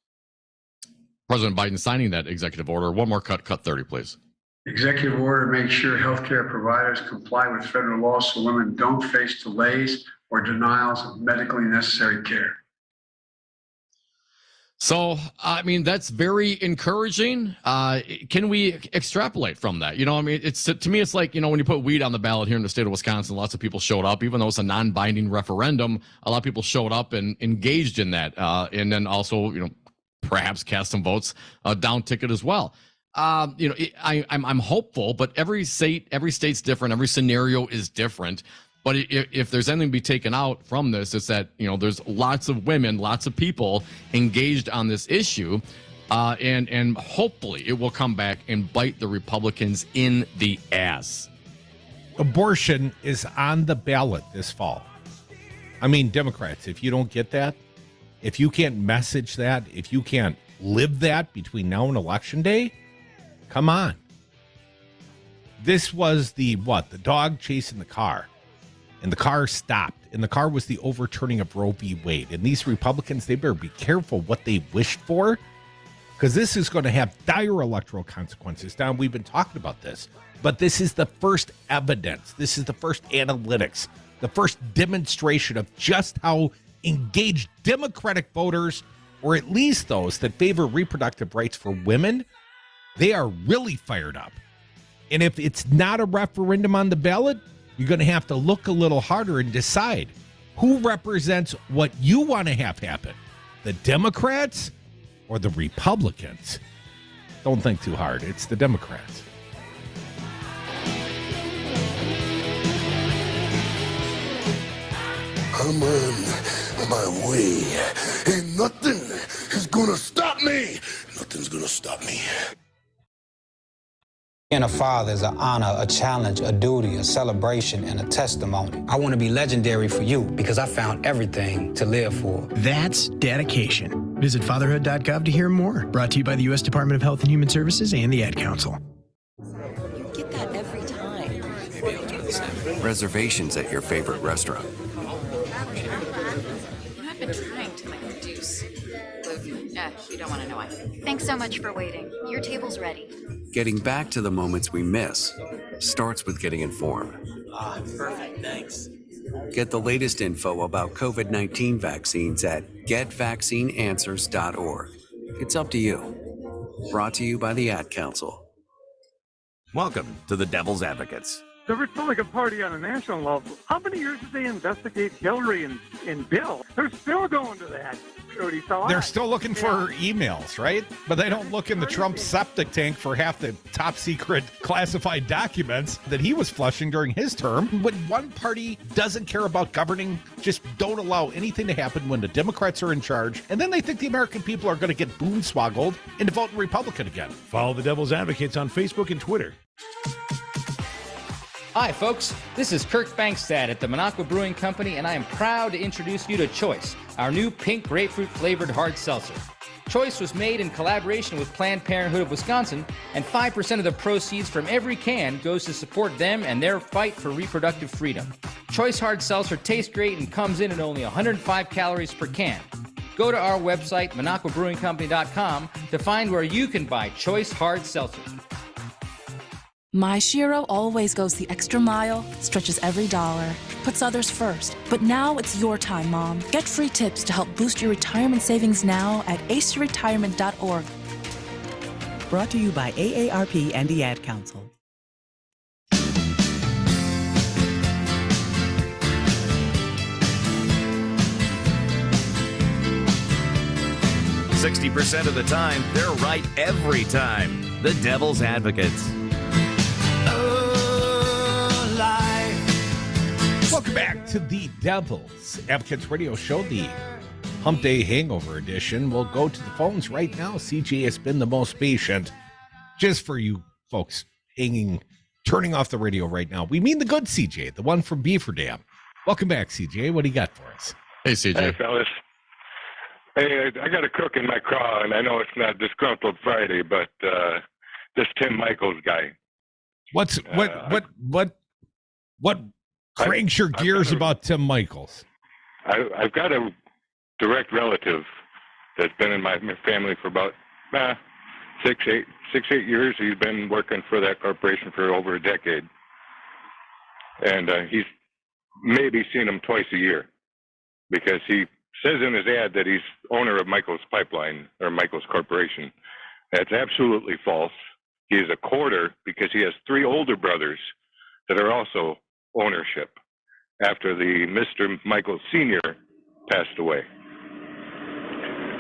S2: President Biden signing that executive order. One more cut 30, please.
S17: Executive order makes sure healthcare providers comply with federal law so women don't face delays or denials of medically necessary care.
S2: So, that's very encouraging. Can we extrapolate from that? It's to me, it's like, when you put weed on the ballot here in the state of Wisconsin, lots of people showed up, even though it's a non-binding referendum. A lot of people showed up and engaged in that. And then also, perhaps cast some votes down ticket as well. I'm hopeful, but every state's different. Every scenario is different. But if there's anything to be taken out from this, it's that, there's lots of women, lots of people engaged on this issue. And hopefully it will come back and bite the Republicans in the ass.
S1: Abortion is on the ballot this fall. Democrats, if you don't get that, if you can't message that, if you can't live that between now and Election Day, come on. This was the dog chasing the car. And the car stopped. And the car was the overturning of Roe v. Wade. And these Republicans, they better be careful what they wished for, because this is going to have dire electoral consequences. Don, we've been talking about this, but this is the first evidence. This is the first analytics, the first demonstration of just how engaged Democratic voters, or at least those that favor reproductive rights for women, they are really fired up. And if it's not a referendum on the ballot, you're going to have to look a little harder and decide, who represents what you want to have happen, the Democrats or the Republicans? Don't think too hard. It's the Democrats.
S5: I'm on my way. Ain't nothing is gonna stop me. Nothing's gonna stop me.
S6: Being a father is an honor, a challenge, a duty, a celebration, and a testimony. I want to be legendary for you because I found everything to live for.
S22: That's dedication. Visit fatherhood.gov to hear more. Brought to you by the U.S. Department of Health and Human Services and the Ad Council.
S7: You get that every time.
S9: Maybe I'll do the same. Reservations at your favorite restaurant.
S21: I've been trying to reduce gluten. You don't want to know why. Thanks so much for waiting. Your table's ready.
S9: Getting back to the moments we miss starts with getting informed.
S7: Perfect. Thanks.
S9: Get the latest info about COVID-19 vaccines at getvaccineanswers.org. It's up to you. Brought to you by the Ad Council.
S3: Welcome to the Devil's Advocates.
S11: The Republican Party on a national level, how many years did they investigate Hillary and Bill? They're still going to that.
S1: They're still looking for emails, right? But they don't look in the Trump septic tank for half the top secret classified documents that he was flushing during his term. When one party doesn't care about governing, just don't allow anything to happen when the Democrats are in charge. And then they think the American people are going to get boonswoggled into voting Republican again.
S13: Follow the Devil's Advocates on Facebook and Twitter.
S25: Hi, folks. This is Kirk Bankstad at the Minocqua Brewing Company, and I am proud to introduce you to Choice, our new pink grapefruit-flavored hard seltzer. Choice was made in collaboration with Planned Parenthood of Wisconsin, and 5% of the proceeds from every can goes to support them and their fight for reproductive freedom. Choice Hard Seltzer tastes great and comes in at only 105 calories per can. Go to our website, MinocquaBrewingCompany.com, to find where you can buy Choice Hard Seltzer.
S26: My Shiro always goes the extra mile, stretches every dollar, puts others first. But now it's your time, Mom. Get free tips to help boost your retirement savings now at aceyourretirement.org.
S7: Brought to you by AARP and the Ad Council.
S3: 60% of the time, they're right every time. The Devil's Advocates.
S1: Welcome back to the Devil's Advocates Radio Show, the Hump Day Hangover Edition. We'll go to the phones right now. CJ has been the most patient. Just for you folks turning off the radio right now. We mean the good CJ, the one from Beaver Dam. Welcome back, CJ. What do you got for us?
S2: Hey, CJ.
S27: Hey, fellas. Hey, I got a cook in my craw, and I know it's not Disgruntled Friday, but this Tim Michaels guy.
S1: What cranks your gears about Tim Michaels?
S27: I've got a direct relative that's been in my family for about 6, 8 years. He's been working for that corporation for over a decade. And he's maybe seen him twice a year because he says in his ad that he's owner of Michaels Pipeline or Michaels Corporation. That's absolutely false. He is a quarter because he has 3 older brothers that are also ownership after the Mr. Michaels Sr. passed away.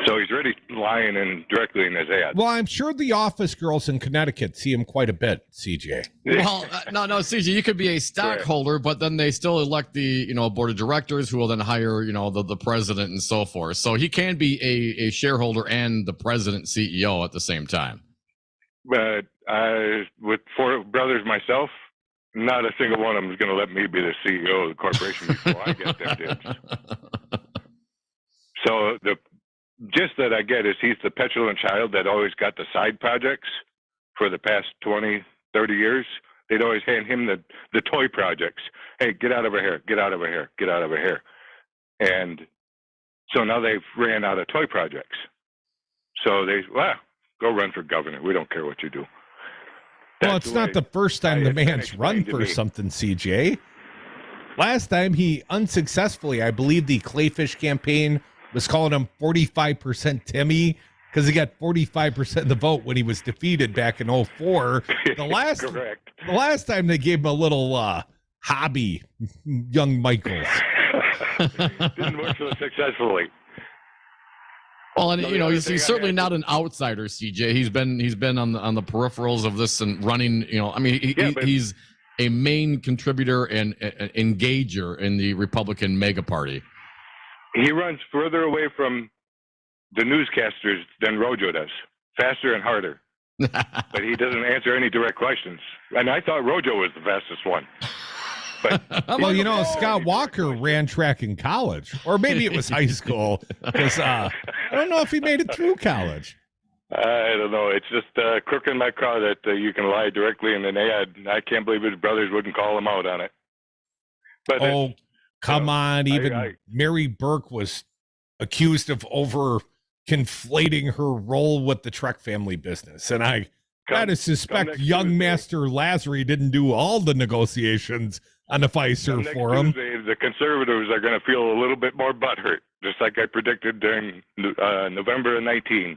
S27: So he's already lying directly in his ad.
S1: Well, I'm sure the office girls in Connecticut see him quite a bit, CJ.
S2: Well, no, CJ, you could be a stockholder, but then they still elect the, board of directors who will then hire, the president and so forth. So he can be a shareholder and the president CEO at the same time.
S27: But with 4 brothers myself, not a single one of them is going to let me be the CEO of the corporation before I get them dibs. So the gist that I get is he's the petulant child that always got the side projects for the past 20, 30 years. They'd always hand him the toy projects. Hey, get out over here, get out over here, get out over here. And so now they've ran out of toy projects. So go run for governor. We don't care what you do.
S1: Well, it's not the first time the man's run for something, CJ. Last time he unsuccessfully, I believe the Kleefisch campaign was calling him 45% Timmy because he got 45% of the vote when he was defeated back in 2004. The last time they gave him a little hobby, young Michaels.
S27: Didn't work so successfully.
S2: Well, and he's certainly not an outsider, CJ. He's been on the peripherals of this and running. He's a main contributor and engager in the Republican mega party.
S27: He runs further away from the newscasters than Rojo does, faster and harder. But he doesn't answer any direct questions. And I thought Rojo was the fastest one.
S1: But, Scott Walker ran track in college, or maybe it was high school, because I don't know if he made it through college.
S27: I don't know. It's just a crook in my car that you can lie directly in an ad. I can't believe his brothers wouldn't call him out on it. But
S1: come on. Even Mary Burke was accused of over conflating her role with the Trek family business. And I gotta suspect young Master Lazary didn't do all the negotiations on the Pfizer for him.
S27: Tuesday, the conservatives are going to feel a little bit more butthurt, just like I predicted during November of 19.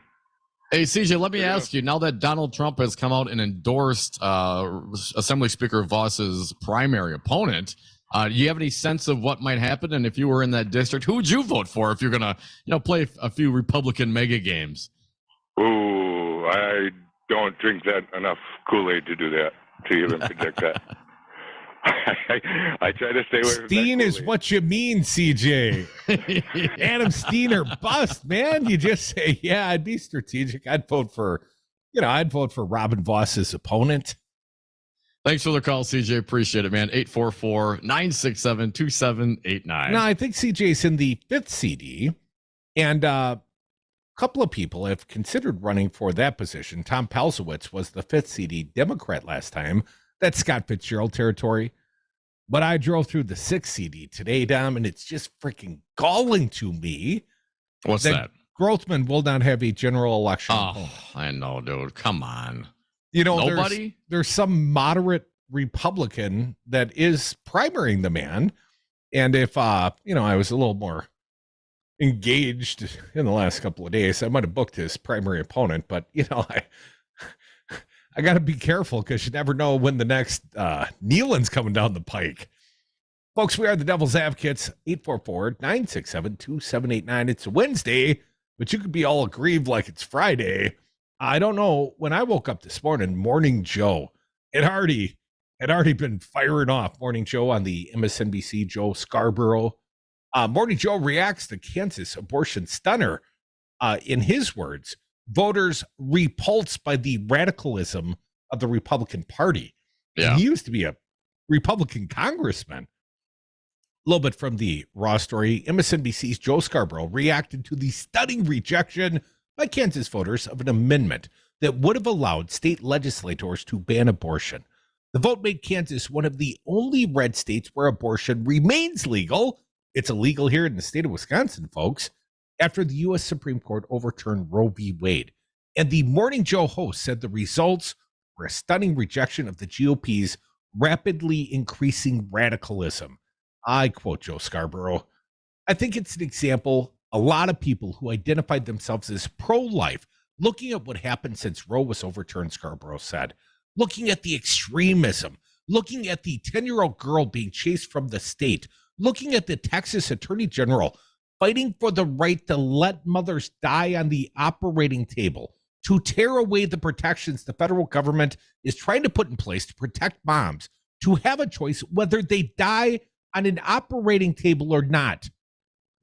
S2: Hey, CJ, let me ask you, now that Donald Trump has come out and endorsed Assembly Speaker Voss's primary opponent, do you have any sense of what might happen? And if you were in that district, who would you vote for if you're going to play a few Republican mega games?
S27: Ooh, I don't drink that enough Kool-Aid to do that, to even predict that. I try to stay away from
S1: Steen is what you mean, CJ. Adam Steen or bust, man. You just say, yeah, I'd be strategic. I'd vote for Robin Voss's opponent.
S2: Thanks for the call, CJ. Appreciate it, man. 844-967-2789.
S1: No, I think CJ's in the 5th CD, and a couple of people have considered running for that position. Tom Palzowitz was the 5th CD Democrat last time. That's Scott Fitzgerald territory. But I drove through the 6th CD today, Dom, and it's just freaking galling to me.
S2: What's that?
S1: Grothman will not have a general election.
S2: Oh, I know, dude. Come on.
S1: Nobody? There's some moderate Republican that is primarying the man. And if, I was a little more engaged in the last couple of days, I might have booked his primary opponent. But, I got to be careful because you never know when the next Nealon's coming down the pike. Folks, we are the Devil's Advocates, 844-967-2789. It's a Wednesday, but you could be all aggrieved like it's Friday. I don't know. When I woke up this morning, Morning Joe, it already been firing off. Morning Joe on the MSNBC, Joe Scarborough. Morning Joe reacts to Kansas abortion stunner. In his words, voters repulsed by the radicalism of the Republican Party. Yeah. He used to be a Republican congressman. A little bit from the Raw story. MSNBC's Joe Scarborough reacted to the stunning rejection by Kansas voters of an amendment that would have allowed state legislators to ban abortion. The vote made Kansas one of the only red states where abortion remains legal. It's illegal here in the state of Wisconsin, folks, after the U.S. Supreme Court overturned Roe v. Wade. And the Morning Joe host said the results were a stunning rejection of the GOP's rapidly increasing radicalism. I quote Joe Scarborough, I think it's an example. A lot of people who identified themselves as pro-life, looking at what happened since Roe was overturned, Scarborough said, looking at the extremism, looking at the 10-year-old girl being chased from the state, looking at the Texas Attorney General fighting for the right to let mothers die on the operating table, to tear away the protections the federal government is trying to put in place to protect moms, to have a choice whether they die on an operating table or not.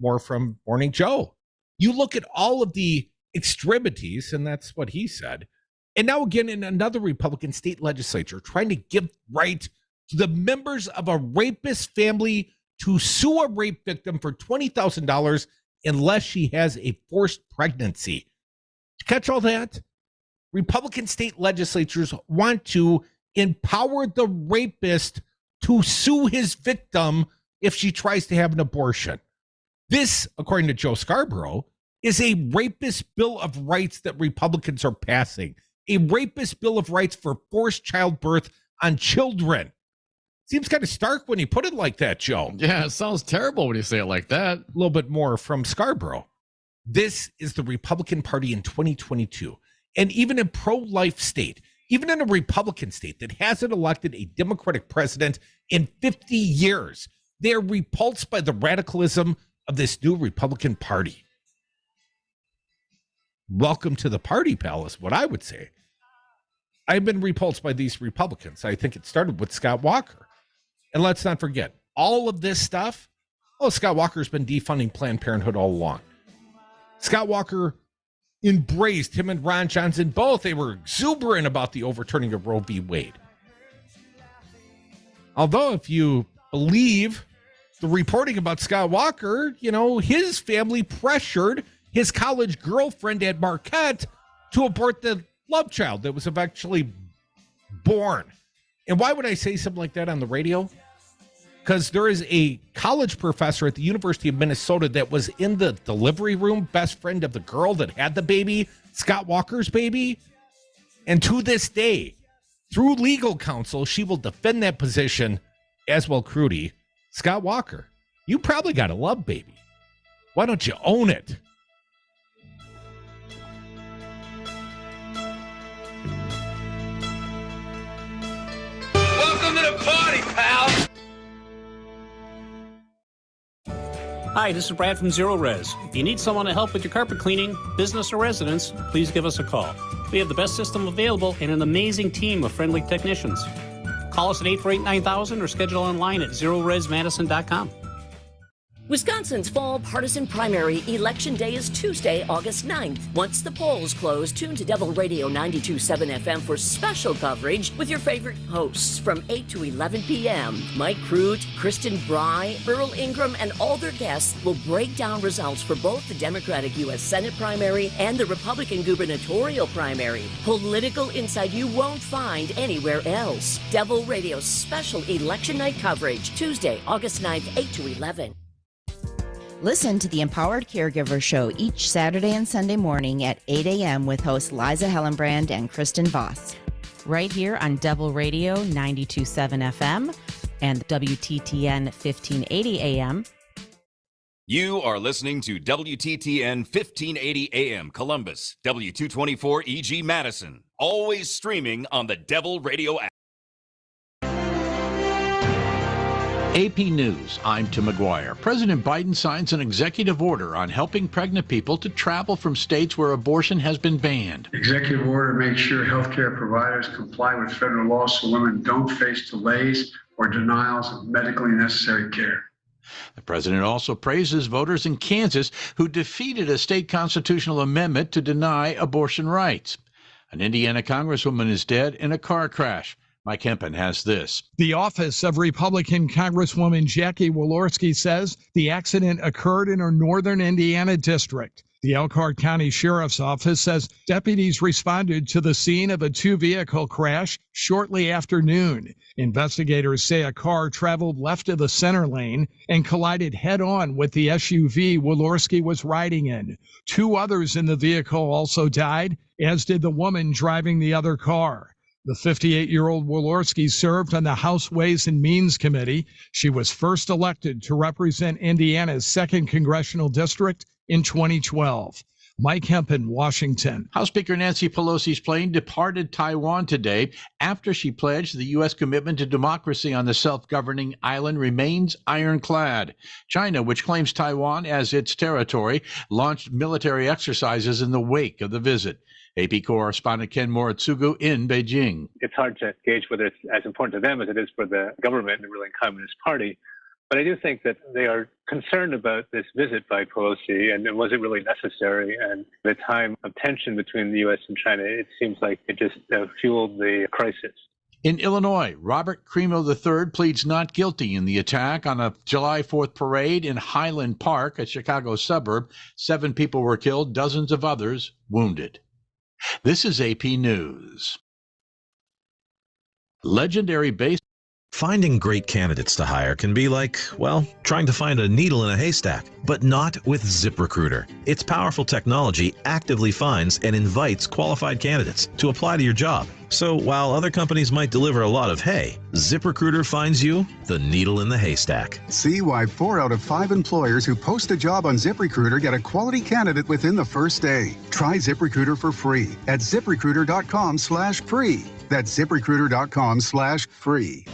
S1: More from Morning Joe. You look at all of the extremities, and that's what he said. And now again in another Republican state legislature trying to give right to the members of a rapist family to sue a rape victim for $20,000 unless she has a forced pregnancy. To catch all that? Republican state legislatures want to empower the rapist to sue his victim if she tries to have an abortion. This, according to Joe Scarborough, is a rapist bill of rights that Republicans are passing. A rapist bill of rights for forced childbirth on children. Seems kind of stark when you put it like that, Joe.
S2: Yeah, it sounds terrible when you say it like that.
S1: A little bit more from Scarborough. This is the Republican Party in 2022. And even in pro-life state, even in a Republican state that hasn't elected a Democratic president in 50 years, They're repulsed by the radicalism of this new Republican Party. Welcome to the party, pal, is what I would say. I've been repulsed by these Republicans. I think it started with Scott Walker. And let's not forget, all of this stuff, Scott Walker's been defunding Planned Parenthood all along. Scott Walker embraced him and Ron Johnson both. They were exuberant about the overturning of Roe v. Wade. Although, if you believe the reporting about Scott Walker, his family pressured his college girlfriend at Marquette to abort the love child that was eventually born. And why would I say something like that on the radio? Because there is a college professor at the University of Minnesota that was in the delivery room, best friend of the girl that had the baby, Scott Walker's baby. And to this day, through legal counsel, she will defend that position, as will Crudy. Scott Walker, you probably got a love baby. Why don't you own it?
S4: Welcome to the party, pal!
S8: Hi, this is Brad from Zero Res. If you need someone to help with your carpet cleaning, business or residence, please give us a call. We have the best system available and an amazing team of friendly technicians. Call us at 848-9000 or schedule online at zeroresmadison.com.
S10: Wisconsin's fall partisan primary election day is Tuesday, August 9th. Once the polls close, tune to Devil Radio 92.7 FM for special coverage with your favorite hosts from 8 to 11 p.m. Mike Crute, Kristen Bry, Earl Ingram, and all their guests will break down results for both the Democratic U.S. Senate primary and the Republican gubernatorial primary. Political insight you won't find anywhere else. Devil Radio's special election night coverage, Tuesday, August 9th, 8 to 11.
S12: Listen to the Empowered Caregiver Show each Saturday and Sunday morning at 8 a.m. with hosts Liza Hellenbrand and Kristen Voss.
S14: Right here on Devil Radio 92.7 FM and WTTN 1580 AM.
S3: You are listening to WTTN 1580 AM Columbus, W224 EG Madison. Always streaming on the Devil Radio app.
S15: AP News, I'm Tim McGuire. President Biden signs an executive order on helping pregnant people to travel from states where abortion has been banned.
S17: Executive order makes sure healthcare providers comply with federal laws so women don't face delays or denials of medically necessary care.
S15: The president also praises voters in Kansas who defeated a state constitutional amendment to deny abortion rights. An Indiana congresswoman is dead in a car crash. Mike Hempen has this.
S16: The office of Republican Congresswoman Jackie Walorski says the accident occurred in her northern Indiana district. The Elkhart County Sheriff's Office says deputies responded to the scene of a two-vehicle crash shortly after noon. Investigators say a car traveled left of the center lane and collided head-on with the SUV Walorski was riding in. Two others in the vehicle also died, as did the woman driving the other car. The 58-year-old Walorski served on the House Ways and Means Committee. She was first elected to represent Indiana's 2nd Congressional District in 2012. Mike Hempen, Washington.
S15: House Speaker Nancy Pelosi's plane departed Taiwan today after she pledged the U.S. commitment to democracy on the self-governing island remains ironclad. China, which claims Taiwan as its territory, launched military exercises in the wake of the visit. AP correspondent Ken Moritsugu in Beijing.
S28: It's hard to gauge whether it's as important to them as it is for the government and the ruling Communist Party. But I do think that they are concerned about this visit by Pelosi and was it really necessary? And the time of tension between the U.S. and China, it seems like it just fueled the crisis.
S15: In Illinois, Robert Cremo III pleads not guilty in the attack on a July 4th parade in Highland Park, a Chicago suburb. 7 people were killed, dozens of others wounded. This is AP News. Legendary base.
S18: Finding great candidates to hire can be like, well, trying to find a needle in a haystack, but not with ZipRecruiter. Its powerful technology actively finds and invites qualified candidates to apply to your job. So while other companies might deliver a lot of hay, ZipRecruiter finds you the needle in the haystack.
S19: See why 4 out of 5 employers who post a job on ZipRecruiter get a quality candidate within the first day. Try ZipRecruiter for free at ZipRecruiter.com/free. That's ZipRecruiter.com/free.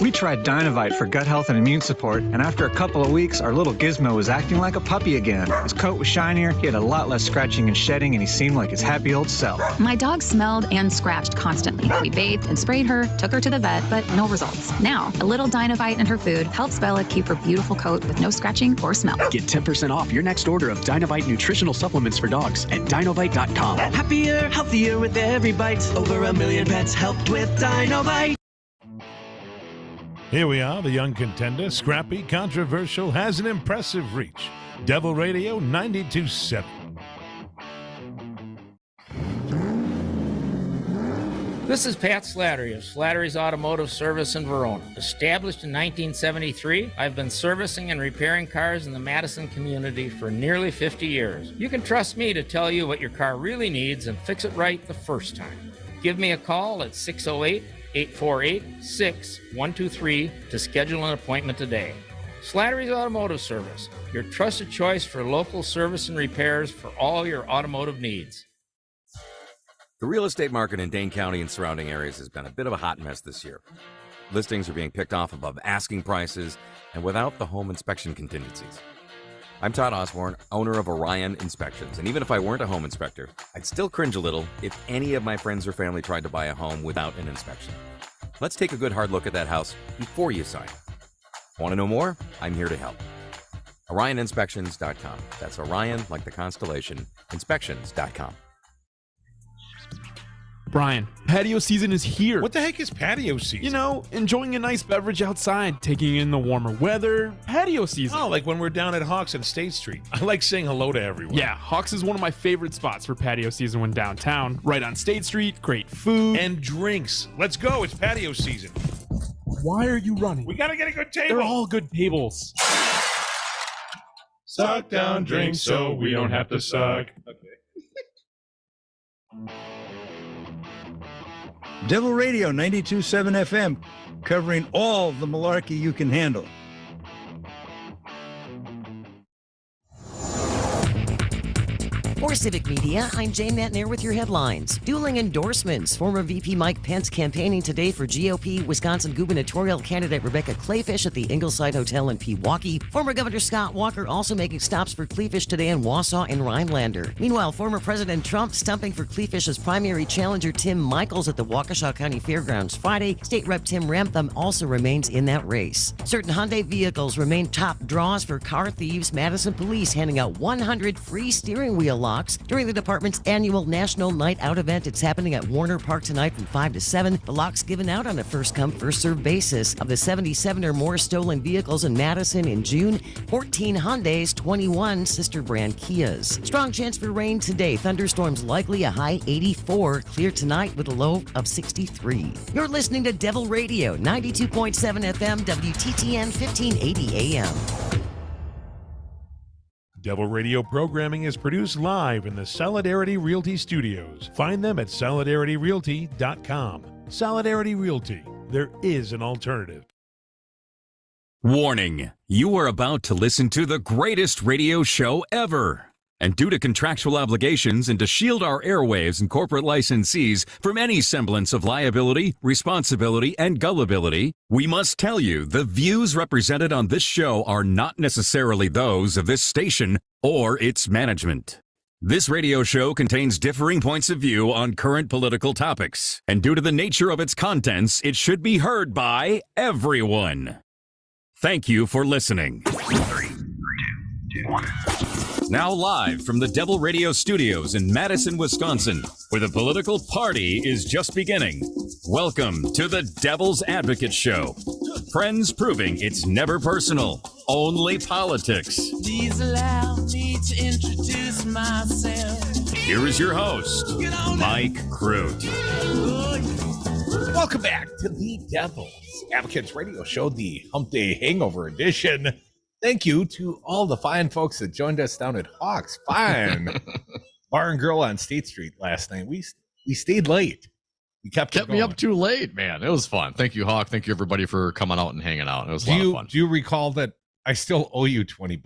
S4: We tried Dynovite for gut health and immune support, and after a couple of weeks, our little Gizmo was acting like a puppy again. His coat was shinier, he had a lot less scratching and shedding, and he seemed like his happy old self.
S5: My dog smelled and scratched constantly. We bathed and sprayed her, took her to the vet, but no results. Now, a little Dynovite in her food helps Bella keep her beautiful coat with no scratching or smell.
S6: Get 10% off your next order of Dynovite nutritional supplements for dogs at Dynovite.com.
S20: Happier, healthier with every bite. Over 1 million pets helped with Dynovite.
S13: Here we are, the young contender, scrappy, controversial, has an impressive reach. Devil Radio 92.7.
S21: This is Pat Slattery of Slattery's Automotive Service in Verona. Established in 1973, I've been servicing and repairing cars in the Madison community for nearly 50 years. You can trust me to tell you what your car really needs and fix it right the first time. Give me a call at 608-848-6123 to schedule an appointment today. Slattery's Automotive Service, your trusted choice for local service and repairs for all your automotive needs.
S22: The real estate market in Dane County and surrounding areas has been a bit of a hot mess this year. Listings are being picked off above asking prices and without the home inspection contingencies. I'm Todd Osborne, owner of Orion Inspections, and even if I weren't a home inspector, I'd still cringe a little if any of my friends or family tried to buy a home without an inspection. Let's take a good hard look at that house before you sign. Want to know more? I'm here to help. OrionInspections.com. That's Orion, like the constellation, inspections.com.
S23: Brian, patio season is here.
S13: What the heck is patio season?
S23: You know, enjoying a nice beverage outside, taking in the warmer weather. Patio season.
S13: Oh, like when we're down at Hawks on State Street. I like saying hello to everyone.
S23: Yeah, Hawks is one of my favorite spots for patio season when downtown. Right on State Street, great food.
S13: And drinks. Let's go, it's patio season.
S23: Why are you running?
S13: We gotta get a good table.
S23: They're all good tables.
S13: Suck down drinks so we don't have to suck. Okay.
S24: Devil Radio 92.7 FM, covering all the malarkey you can handle.
S10: For Civic Media, I'm Jane Matnair with your headlines. Dueling endorsements. Former VP Mike Pence campaigning today for GOP Wisconsin gubernatorial candidate Becky Kleefisch at the Ingleside Hotel in Pewaukee. Former Governor Scott Walker also making stops for Kleefisch today in Wausau and Rhinelander. Meanwhile, former President Trump stumping for Kleefisch's primary challenger Tim Michaels at the Waukesha County Fairgrounds Friday. State Rep Tim Ramthun also remains in that race. Certain Hyundai vehicles remain top draws for car thieves. Madison police handing out 100 free steering wheel locks during the department's annual National Night Out event. It's happening at Warner Park tonight from 5 to 7. The locks given out on a first-come, first-served basis. Of the 77 or more stolen vehicles in Madison in June, 14 Hyundais, 21 sister brand Kias. Strong chance for rain today. Thunderstorms likely, a high 84. Clear tonight with a low of 63. You're listening to Devil Radio, 92.7 FM, WTTN 1580 AM.
S13: Devil Radio programming is produced live in the Solidarity Realty Studios. Find them at solidarityrealty.com. Solidarity Realty. There is an alternative.
S3: Warning, you are about to listen to the greatest radio show ever. And due to contractual obligations and to shield our airwaves and corporate licensees from any semblance of liability, responsibility, and gullibility, we must tell you the views represented on this show are not necessarily those of this station or its management. This radio show contains differing points of view on current political topics, and due to the nature of its contents, it should be heard by everyone. Thank you for listening.
S29: 3, 2, 1.
S3: Now live from the Devil Radio Studios in Madison, Wisconsin, where the political party is just beginning. Welcome to the Devil's Advocate Show. Friends proving it's never personal, only politics.
S20: Please allow me to introduce myself.
S3: Here is your host, Mike Crute.
S1: Welcome back to the Devil's Advocates Radio Show, the Hump Day Hangover Edition. Thank you to all the fine folks that joined us down at Hawks. Fine Bar and Grill on State Street last night. We stayed late. We kept
S2: me up too late, man. It was fun. Thank you, Hawk. Thank you, everybody, for coming out and hanging out. It was a lot of fun.
S1: Do you recall that I still owe you $20?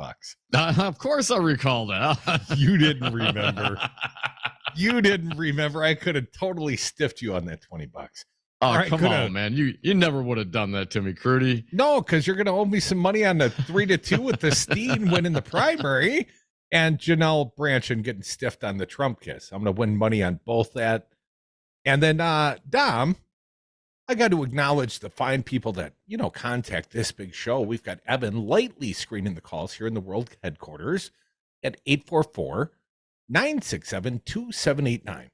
S2: Of course I recall that.
S1: You didn't remember. You didn't remember. I could have totally stiffed you on that $20.
S2: Oh,
S1: right,
S2: come on, man. You never would have done that to me, Crudy.
S1: No, because you're going to owe me some money on the 3-2 with the Steen winning the primary and Janelle Branchen getting stiffed on the Trump kiss. I'm going to win money on both that. And then, Dom, I got to acknowledge the fine people that, contact this big show. We've got Evan lightly screening the calls here in the world headquarters at 844-967-2789.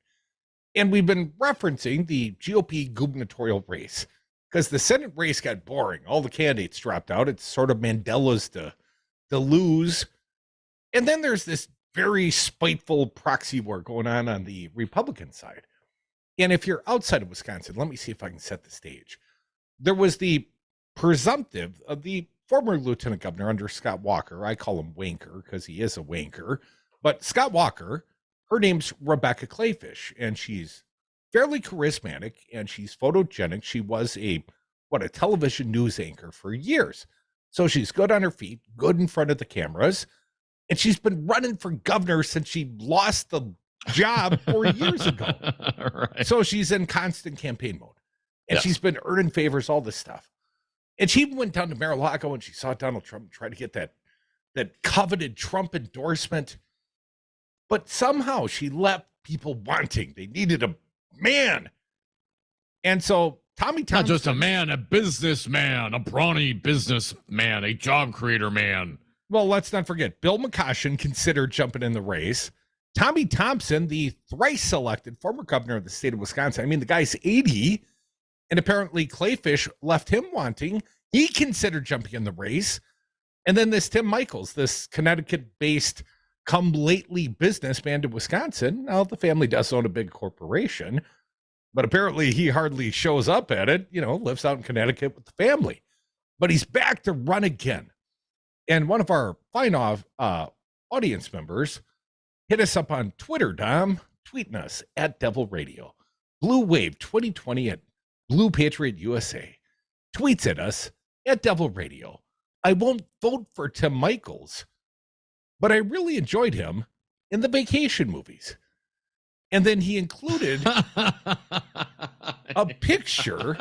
S1: And we've been referencing the GOP gubernatorial race because the Senate race got boring. All the candidates dropped out. It's sort of Mandela's to lose. And then there's this very spiteful proxy war going on the Republican side. And if you're outside of Wisconsin, let me see if I can set the stage. There was the presumptive of the former lieutenant governor under Scott Walker. I call him Wanker because he is a wanker. But Scott Walker, her name's Rebecca Kleefisch, and she's fairly charismatic, and she's photogenic. She was a television news anchor for years. So she's good on her feet, good in front of the cameras, and she's been running for governor since she lost the job 4 years ago. Right. So she's in constant campaign mode, and she's been earning favors, all this stuff. And she went down to Mar-a-Lago, and she saw Donald Trump try to get that coveted Trump endorsement. But somehow she left people wanting. They needed a man. And so Tommy Thompson.
S2: Not just a man, a businessman, a brawny businessman, a job creator man.
S1: Well, let's not forget, Bill McCoshen considered jumping in the race. Tommy Thompson, the thrice elected former governor of the state of Wisconsin. I mean, the guy's 80, and apparently Kleefisch left him wanting. He considered jumping in the race. And then this Tim Michels, this Connecticut-based come lately businessman to Wisconsin. Now, the family does own a big corporation, but apparently he hardly shows up at it, lives out in Connecticut with the family. But he's back to run again. And one of our fine audience members hit us up on Twitter, Dom, tweeting us at Devil Radio. Blue Wave 2020 at Blue Patriot USA. Tweets at us at Devil Radio. I won't vote for Tim Michels, but I really enjoyed him in the vacation movies. And then he included a picture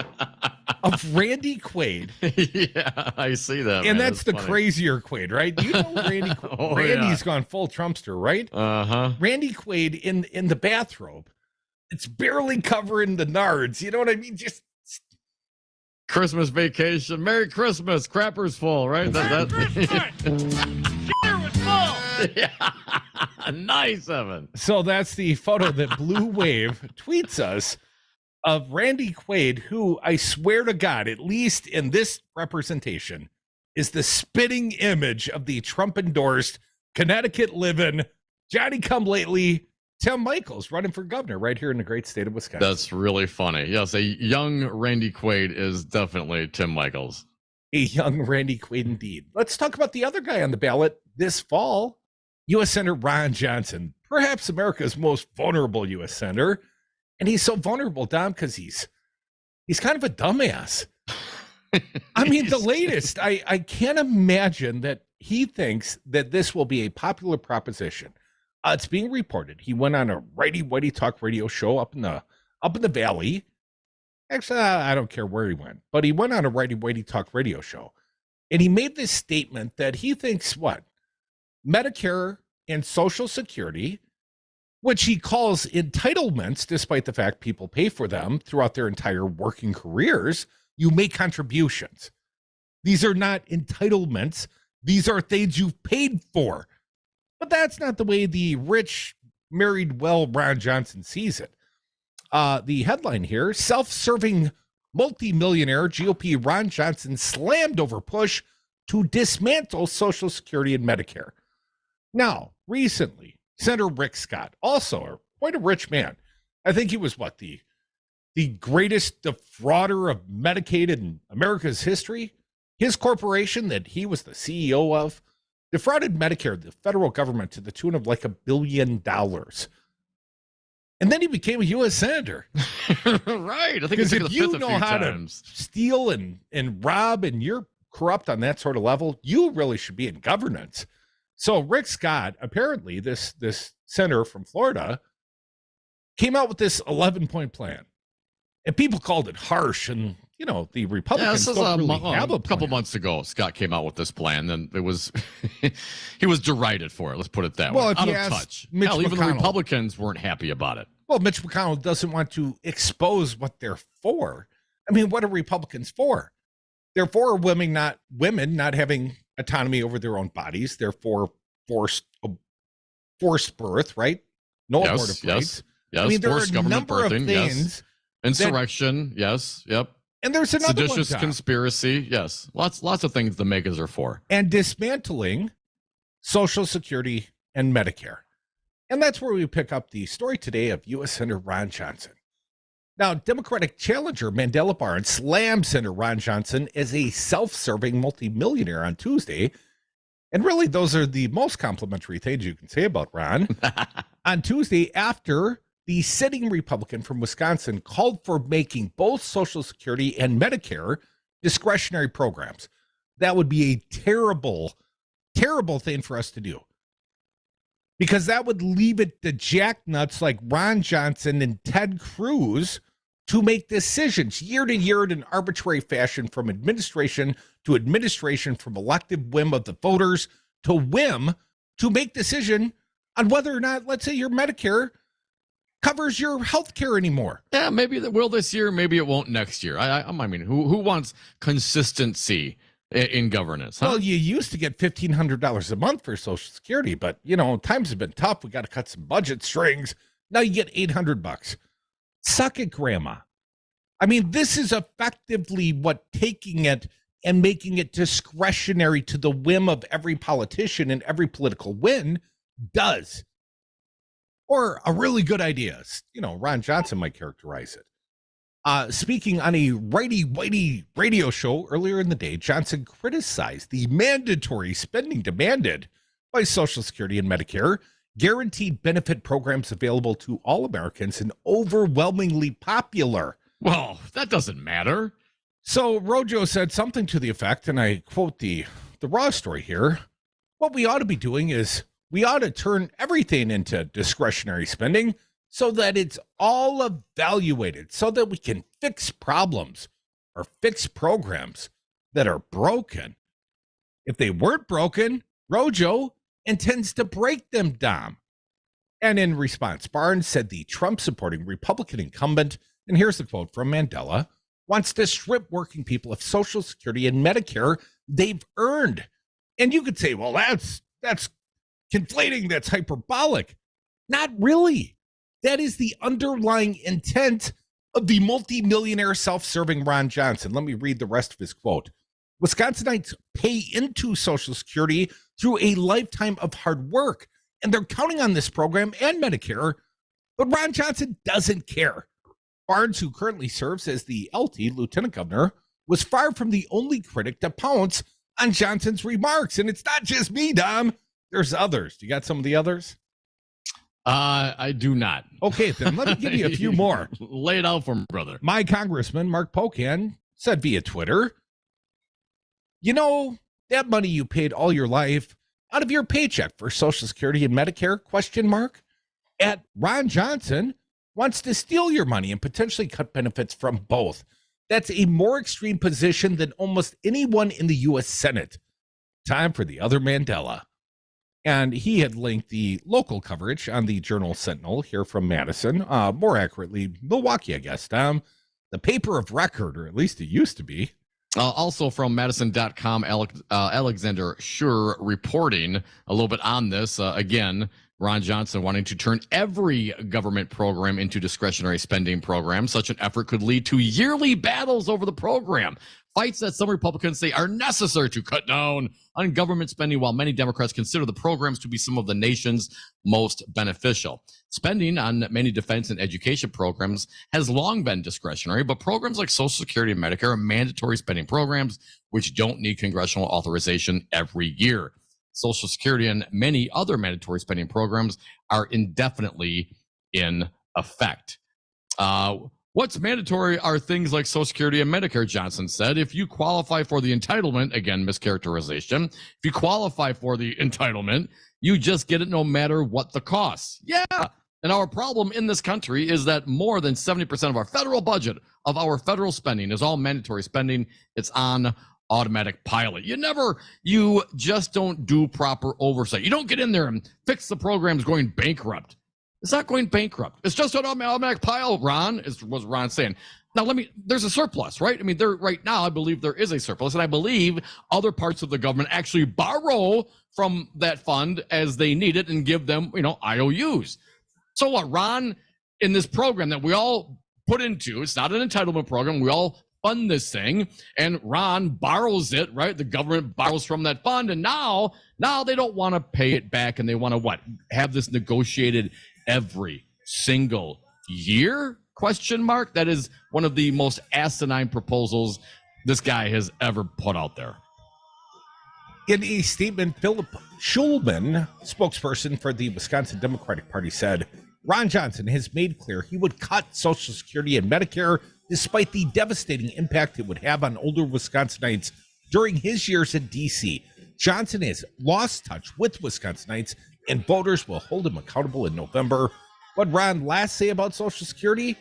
S1: of Randy Quaid.
S2: Yeah, I see that.
S1: And that's the funny. Crazier Quaid, right? You know Randy Randy's gone full Trumpster, right?
S2: Uh-huh.
S1: Randy Quaid in the bathrobe. It's barely covering the nards. You know what I mean? Just
S2: Christmas vacation. Merry Christmas. Crapper's full, right? Yeah. Nice, Evan.
S1: So that's the photo that Blue Wave tweets us of Randy Quaid, who I swear to God, at least in this representation, is the spitting image of the Trump-endorsed, Connecticut-living, Johnny-come-lately Tim Michels running for governor right here in the great state of Wisconsin.
S2: That's really funny. Yes, a young Randy Quaid is definitely Tim Michels.
S1: A young Randy Quaid indeed. Let's talk about the other guy on the ballot this fall. U.S. Senator Ron Johnson, perhaps America's most vulnerable U.S. senator. And he's so vulnerable, Dom, because he's kind of a dumbass. I mean, the latest, I can't imagine that he thinks that this will be a popular proposition. It's being reported. He went on a righty-whitey talk radio show up in the valley. Actually, I don't care where he went, but he went on a righty-whitey talk radio show. And he made this statement that he thinks Medicare and Social Security, which he calls entitlements, despite the fact people pay for them throughout their entire working careers, you make contributions. These are not entitlements. These are things you've paid for. But that's not the way the rich, married well Ron Johnson sees it. The headline here, self-serving multimillionaire GOP Ron Johnson slammed over push to dismantle Social Security and Medicare. Now, recently, Senator Rick Scott, also quite a rich man. I think he was the greatest defrauder of Medicaid in America's history. His corporation that he was the CEO of defrauded Medicare, the federal government, to the tune of like $1 billion. And then he became a U.S. senator.
S2: Right. I think
S1: because if you know how to steal and rob and you're corrupt on that sort of level, you really should be in governance. So Rick Scott, apparently this senator from Florida, came out with this 11-point plan. And people called it harsh, and the Republicans
S2: this is
S1: don't really have a
S2: couple months ago. Scott came out with this plan, and it was he was derided for it. Let's put it that way. Out of touch. Hell, even the Republicans weren't happy about it.
S1: Well, Mitch McConnell doesn't want to expose what they're for. I mean, what are Republicans for? They're for women not having autonomy over their own bodies. They're for forced birth, right? No abortive rights.
S2: Yes,
S1: I mean, there are a
S2: government
S1: number
S2: birthing,
S1: of things.
S2: Yes. Insurrection, yes, yep.
S1: And there's another
S2: seditious conspiracy, yes. Lots of things the megas are for.
S1: And dismantling Social Security and Medicare. And that's where we pick up the story today of U.S. Senator Ron Johnson. Now, Democratic challenger Mandela Barnes slammed Senator Ron Johnson as a self-serving multimillionaire on Tuesday. And really, those are the most complimentary things you can say about Ron. On Tuesday, after the sitting Republican from Wisconsin called for making both Social Security and Medicare discretionary programs. That would be a terrible, terrible thing for us to do. Because that would leave it to jacknuts like Ron Johnson and Ted Cruz to make decisions year to year in an arbitrary fashion from administration to administration, from elective whim of the voters to whim to make decision on whether or not, let's say, your Medicare covers your health care anymore.
S2: Yeah, maybe it will this year, maybe it won't next year. I mean, who wants consistency in governance? Huh?
S1: Well, you used to get $1,500 a month for Social Security, but times have been tough. We got to cut some budget strings. Now you get $800. Suck it, Grandma. I mean, this is effectively what taking it and making it discretionary to the whim of every politician and every political win does. Or a really good idea. Ron Johnson might characterize it. Speaking on a righty-whitey radio show earlier in the day, Johnson criticized the mandatory spending demanded by Social Security and Medicare, guaranteed benefit programs available to all Americans, and overwhelmingly popular.
S2: Well, that doesn't matter.
S1: So Rojo said something to the effect, and I quote the Raw story here, what we ought to be doing is we ought to turn everything into discretionary spending so that it's all evaluated, so that we can fix problems or fix programs that are broken. If they weren't broken, Rojo intends to break them, Dom. And in response, Barnes said the Trump-supporting Republican incumbent, and here's the quote from Mandela, wants to strip working people of Social Security and Medicare they've earned. And you could say, well, that's conflating, that's hyperbolic. Not really. That is the underlying intent of the multimillionaire self-serving Ron Johnson. Let me read the rest of his quote. Wisconsinites pay into Social Security through a lifetime of hard work, and they're counting on this program and Medicare, but Ron Johnson doesn't care. Barnes, who currently serves as the LT lieutenant governor, was far from the only critic to pounce on Johnson's remarks. And it's not just me, Dom. There's others. You got some of the others?
S2: I do not.
S1: Okay, then let me give you a few more.
S2: Lay it out for me, brother.
S1: My congressman, Mark Pocan, said via Twitter, that money you paid all your life out of your paycheck for Social Security and Medicare, ? At Ron Johnson wants to steal your money and potentially cut benefits from both. That's a more extreme position than almost anyone in the U.S. Senate. Time for the other Mandela. And he had linked the local coverage on the Journal Sentinel here from Madison, more accurately, Milwaukee, I guess, Tom. The paper of record, or at least it used to be.
S2: Also from Madison.com, Alexander Schur reporting a little bit on this. Again, Ron Johnson wanting to turn every government program into discretionary spending programs. Such an effort could lead to yearly battles over the program. Fights that some Republicans say are necessary to cut down on government spending, while many Democrats consider the programs to be some of the nation's most beneficial. Spending on many defense and education programs has long been discretionary, but programs like Social Security and Medicare are mandatory spending programs which don't need congressional authorization every year. Social Security and many other mandatory spending programs are indefinitely in effect. What's mandatory are things like Social Security and Medicare, Johnson said. If you qualify for the entitlement, again, mischaracterization, if you qualify for the entitlement, you just get it no matter what the cost. Yeah, And our problem in this country is that more than 70% of our federal budget, of our federal spending, is all mandatory spending. It's on automatic pilot. You just don't do proper oversight. You don't get in there and fix the programs going bankrupt. It's not going bankrupt. It's just an automatic pilot, Ron, was Ron saying. Now, there's a surplus, right? I mean, right now, I believe there is a surplus, and I believe other parts of the government actually borrow from that fund as they need it and give them, IOUs. So what, Ron, in this program that we all put into, it's not an entitlement program, we all fund this thing, and Ron borrows it, right? The government borrows from that fund, and now they don't want to pay it back, and they want to what? Have this negotiated every single year? Question mark. That is one of the most asinine proposals this guy has ever put out there.
S1: In a statement, Philip Schulman, spokesperson for the Wisconsin Democratic Party, said Ron Johnson has made clear he would cut Social Security and Medicare despite the devastating impact it would have on older Wisconsinites during his years in D.C. Johnson has lost touch with Wisconsinites, and voters will hold him accountable in November. What did Ron last say about Social Security?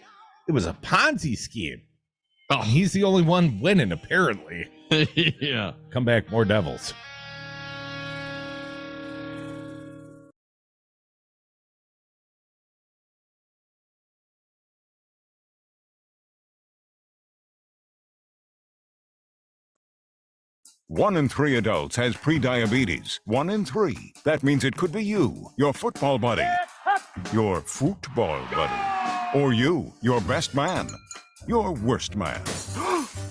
S1: It was a Ponzi scheme. Oh, he's the only one winning, apparently.
S2: Yeah.
S1: Come back, more Devils.
S7: One in 3 adults has prediabetes. 1 in 3. That means it could be you, your football buddy, your football buddy, or you, your best man, your worst man,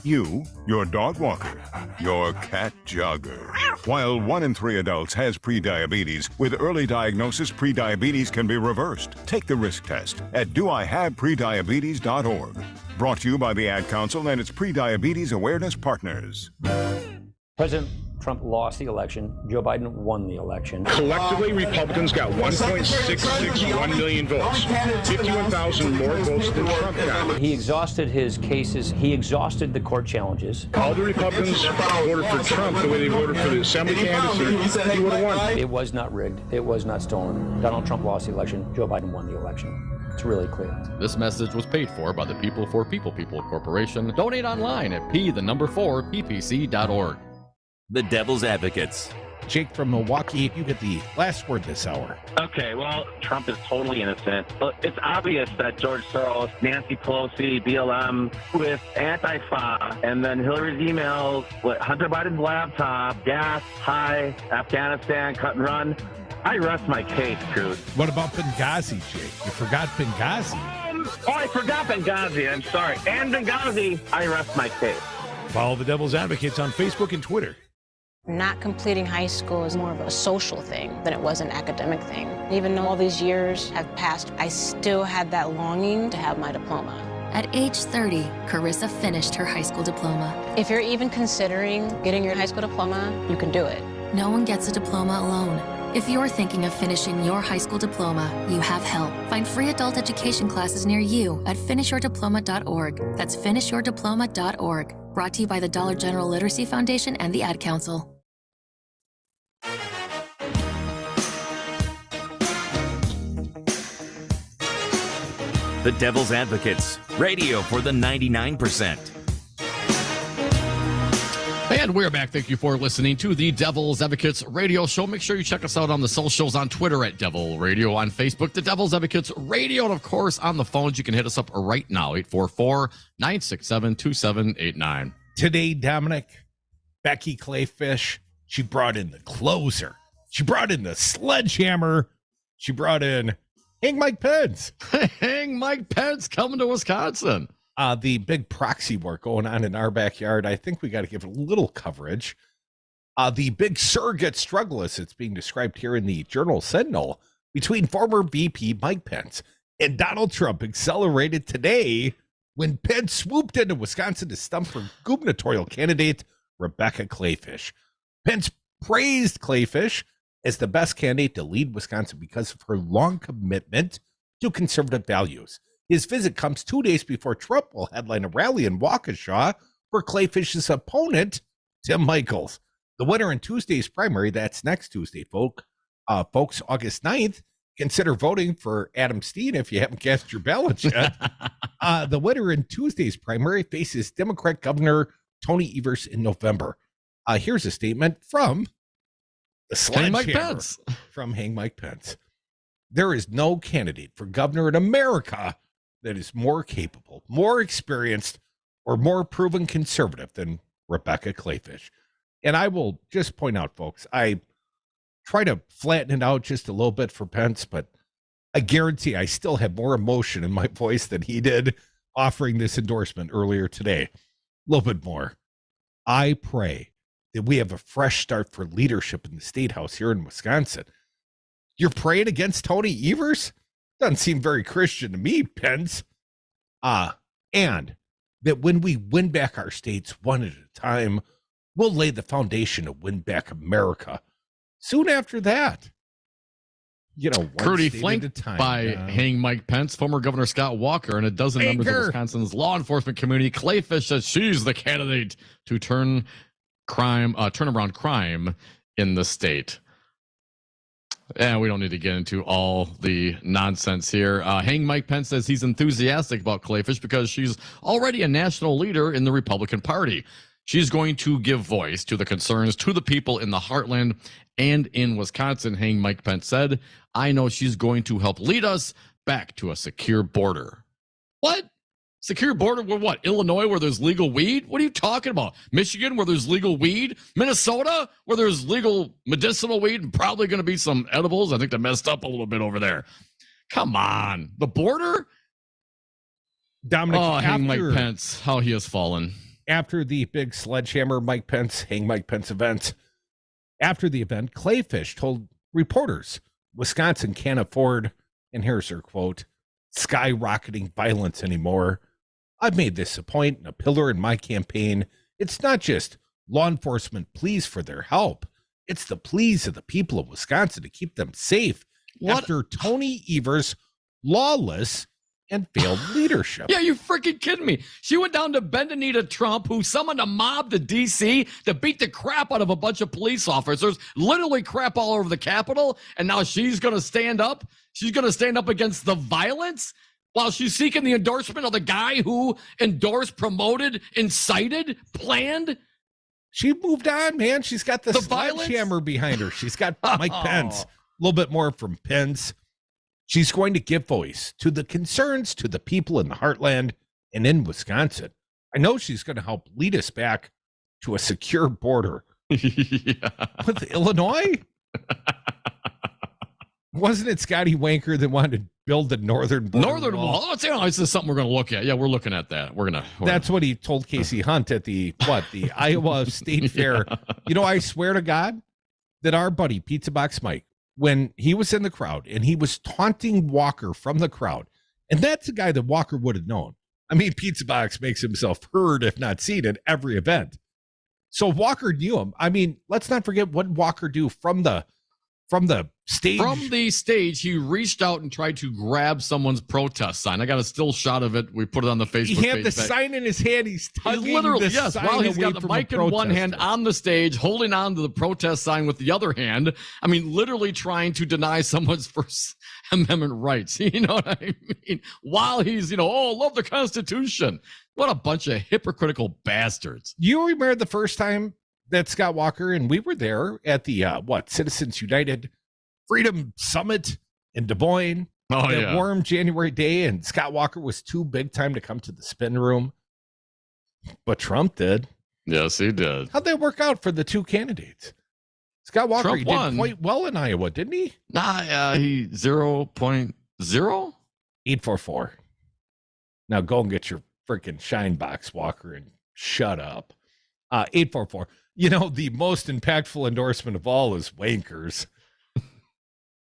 S7: you, your dog walker, your cat jogger. While 1 in 3 adults has prediabetes, with early diagnosis, prediabetes can be reversed. Take the risk test at doihaveprediabetes.org. Brought to you by the Ad Council and its Prediabetes Awareness Partners.
S8: President Trump lost the election. Joe Biden won the election.
S9: Collectively, Republicans got 1.661 million votes, 51,000 more votes than Trump got.
S8: He exhausted his cases. He exhausted the court challenges.
S9: All the Republicans voted for Trump the way they voted for the assembly candidates. He would have won.
S8: It was not rigged. It was not stolen. Donald Trump lost the election. Joe Biden won the election. It's really clear.
S2: This message was paid for by the People for People Corporation. Donate online at p4ppc.org.
S22: The Devil's Advocates.
S1: Jake from Milwaukee, you get the last word this hour.
S11: Okay, well, Trump is totally innocent. But it's obvious that George Soros, Nancy Pelosi, BLM, with Antifa, and then Hillary's emails, Hunter Biden's laptop, gas, high, Afghanistan, cut and run. I rest my case, Cruz.
S1: What about Benghazi, Jake? You forgot Benghazi.
S11: I forgot Benghazi. I'm sorry. And Benghazi, I rest my case.
S13: Follow the Devil's Advocates on Facebook and Twitter.
S12: Not completing high school is more of a social thing than it was an academic thing. Even though all these years have passed, I still had that longing to have my diploma.
S14: At age 30, Carissa finished her high school diploma.
S12: If you're even considering getting your high school diploma, you can do it.
S14: No one gets a diploma alone. If you're thinking of finishing your high school diploma, you have help. Find free adult education classes near you at finishyourdiploma.org. That's finishyourdiploma.org. Brought to you by the Dollar General Literacy Foundation and the Ad Council.
S22: The Devil's Advocates. Radio for the 99%.
S2: And we're back. Thank you for listening to the Devil's Advocates Radio Show. Make sure you check us out on the socials, on Twitter at Devil Radio, on Facebook, the Devil's Advocates Radio, and of course on the phones. You can hit us up right now, 844-967-2789.
S1: Today, Dominic, Becky Kleefisch, she brought in the closer. She brought in the sledgehammer. She brought in Hang Mike Pence.
S2: Hang Mike Pence coming to Wisconsin.
S1: The big proxy work going on in our backyard. I think we got to give it a little coverage. The big surrogate struggle, as it's being described here in the Journal Sentinel, between former VP Mike Pence and Donald Trump accelerated today when Pence swooped into Wisconsin to stump for gubernatorial candidate Rebecca Kleefisch. Pence praised Kleefisch as the best candidate to lead Wisconsin because of her long commitment to conservative values. His visit comes 2 days before Trump will headline a rally in Waukesha for Kleefisch's opponent, Tim Michels. The winner in Tuesday's primary, that's next Tuesday, folks, August 9th, consider voting for Adam Steen if you haven't cast your ballot yet. The winner in Tuesday's primary faces Democrat Governor Tony Evers in November. Here's a statement from the
S2: Hang Mike
S1: sledgehammer
S2: Pence.
S1: from Hang Mike Pence. There is no candidate for governor in America that is more capable, more experienced, or more proven conservative than Rebecca Kleefisch. And I will just point out, folks, I try to flatten it out just a little bit for Pence, but I guarantee I still have more emotion in my voice than he did offering this endorsement earlier today. A little bit more. I pray that we have a fresh start for leadership in the state house here in Wisconsin. You're praying against Tony Evers? Doesn't seem very Christian to me, Pence. And that when we win back our states one at a time, we'll lay the foundation to win back America. Soon after that, one
S2: Crudy
S1: state
S2: flanked
S1: at a time.
S2: by Hang Mike Pence, former Governor Scott Walker, and a dozen members of Wisconsin's law enforcement community. Kleefisch says she's the candidate to turn around crime in the state. And we don't need to get into all the nonsense here. Hang Mike Pence says he's enthusiastic about Kleefisch because she's already a national leader in the Republican Party. She's going to give voice to the concerns to the people in the heartland and in Wisconsin, Hang Mike Pence said. I know she's going to help lead us back to a secure border. What? Secure border with what? Illinois, where there's legal weed? What are you talking about? Michigan, where there's legal weed? Minnesota, where there's legal medicinal weed and probably going to be some edibles? I think they messed up a little bit over there. Come on. The border?
S1: Dominic,
S2: Hang Mike Pence, how he has fallen.
S1: After the big sledgehammer Mike Pence, Hang Mike Pence event, after the event, Kleefisch told reporters Wisconsin can't afford, and here's her quote, skyrocketing violence anymore. I've made this a point and a pillar in my campaign. It's not just law enforcement pleas for their help. It's the pleas of the people of Wisconsin to keep them safe after Tony Evers' lawless and failed leadership.
S2: Yeah, you freaking kidding me. She went down to Bendenita Trump, who summoned a mob to D.C. to beat the crap out of a bunch of police officers, literally crap all over the Capitol, and now she's going to stand up? She's going to stand up against the violence while she's seeking the endorsement of the guy who endorsed, promoted, incited, planned?
S1: She moved on, man. She's got the sledgehammer behind her. She's got Mike Pence. A little bit more from Pence. She's going to give voice to the concerns to the people in the heartland and in Wisconsin. I know she's going to help lead us back to a secure border with Illinois. Wasn't it Scotty Wanker that wanted to build the northern border wall?
S2: Oh, this is something we're going to look at. Yeah, we're looking at that.
S1: That's what he told Casey Hunt at the Iowa State Fair. I swear to God that our buddy Pizza Box Mike, when he was in the crowd and he was taunting Walker from the crowd, and that's a guy that Walker would have known. I mean, Pizza Box makes himself heard, if not seen, at every event. So Walker knew him. I mean, let's not forget what Walker do from the stage.
S2: From the stage, he reached out and tried to grab someone's protest sign. I got a still shot of it. We put it on the Facebook page.
S1: He had the sign in his hand. He's tugging the sign
S2: while he's got the mic in one hand
S1: protester.
S2: on the stage, holding on to the protest sign with the other hand. I mean, literally trying to deny someone's First Amendment rights. You know what I mean? While he's, love the Constitution. What a bunch of hypocritical bastards.
S1: You remember the first time that Scott Walker and we were there at the Citizens United Freedom Summit in Des Moines. That warm January day, and Scott Walker was too big time to come to the spin room, but Trump did.
S2: Yes, he did.
S1: How'd that work out for the two candidates? Scott Walker
S2: Trump won.
S1: did quite well in Iowa, didn't he?
S2: He 0.0
S1: 844. Now go and get your freaking shine box, Walker, and shut up. 844. The most impactful endorsement of all is Wankers.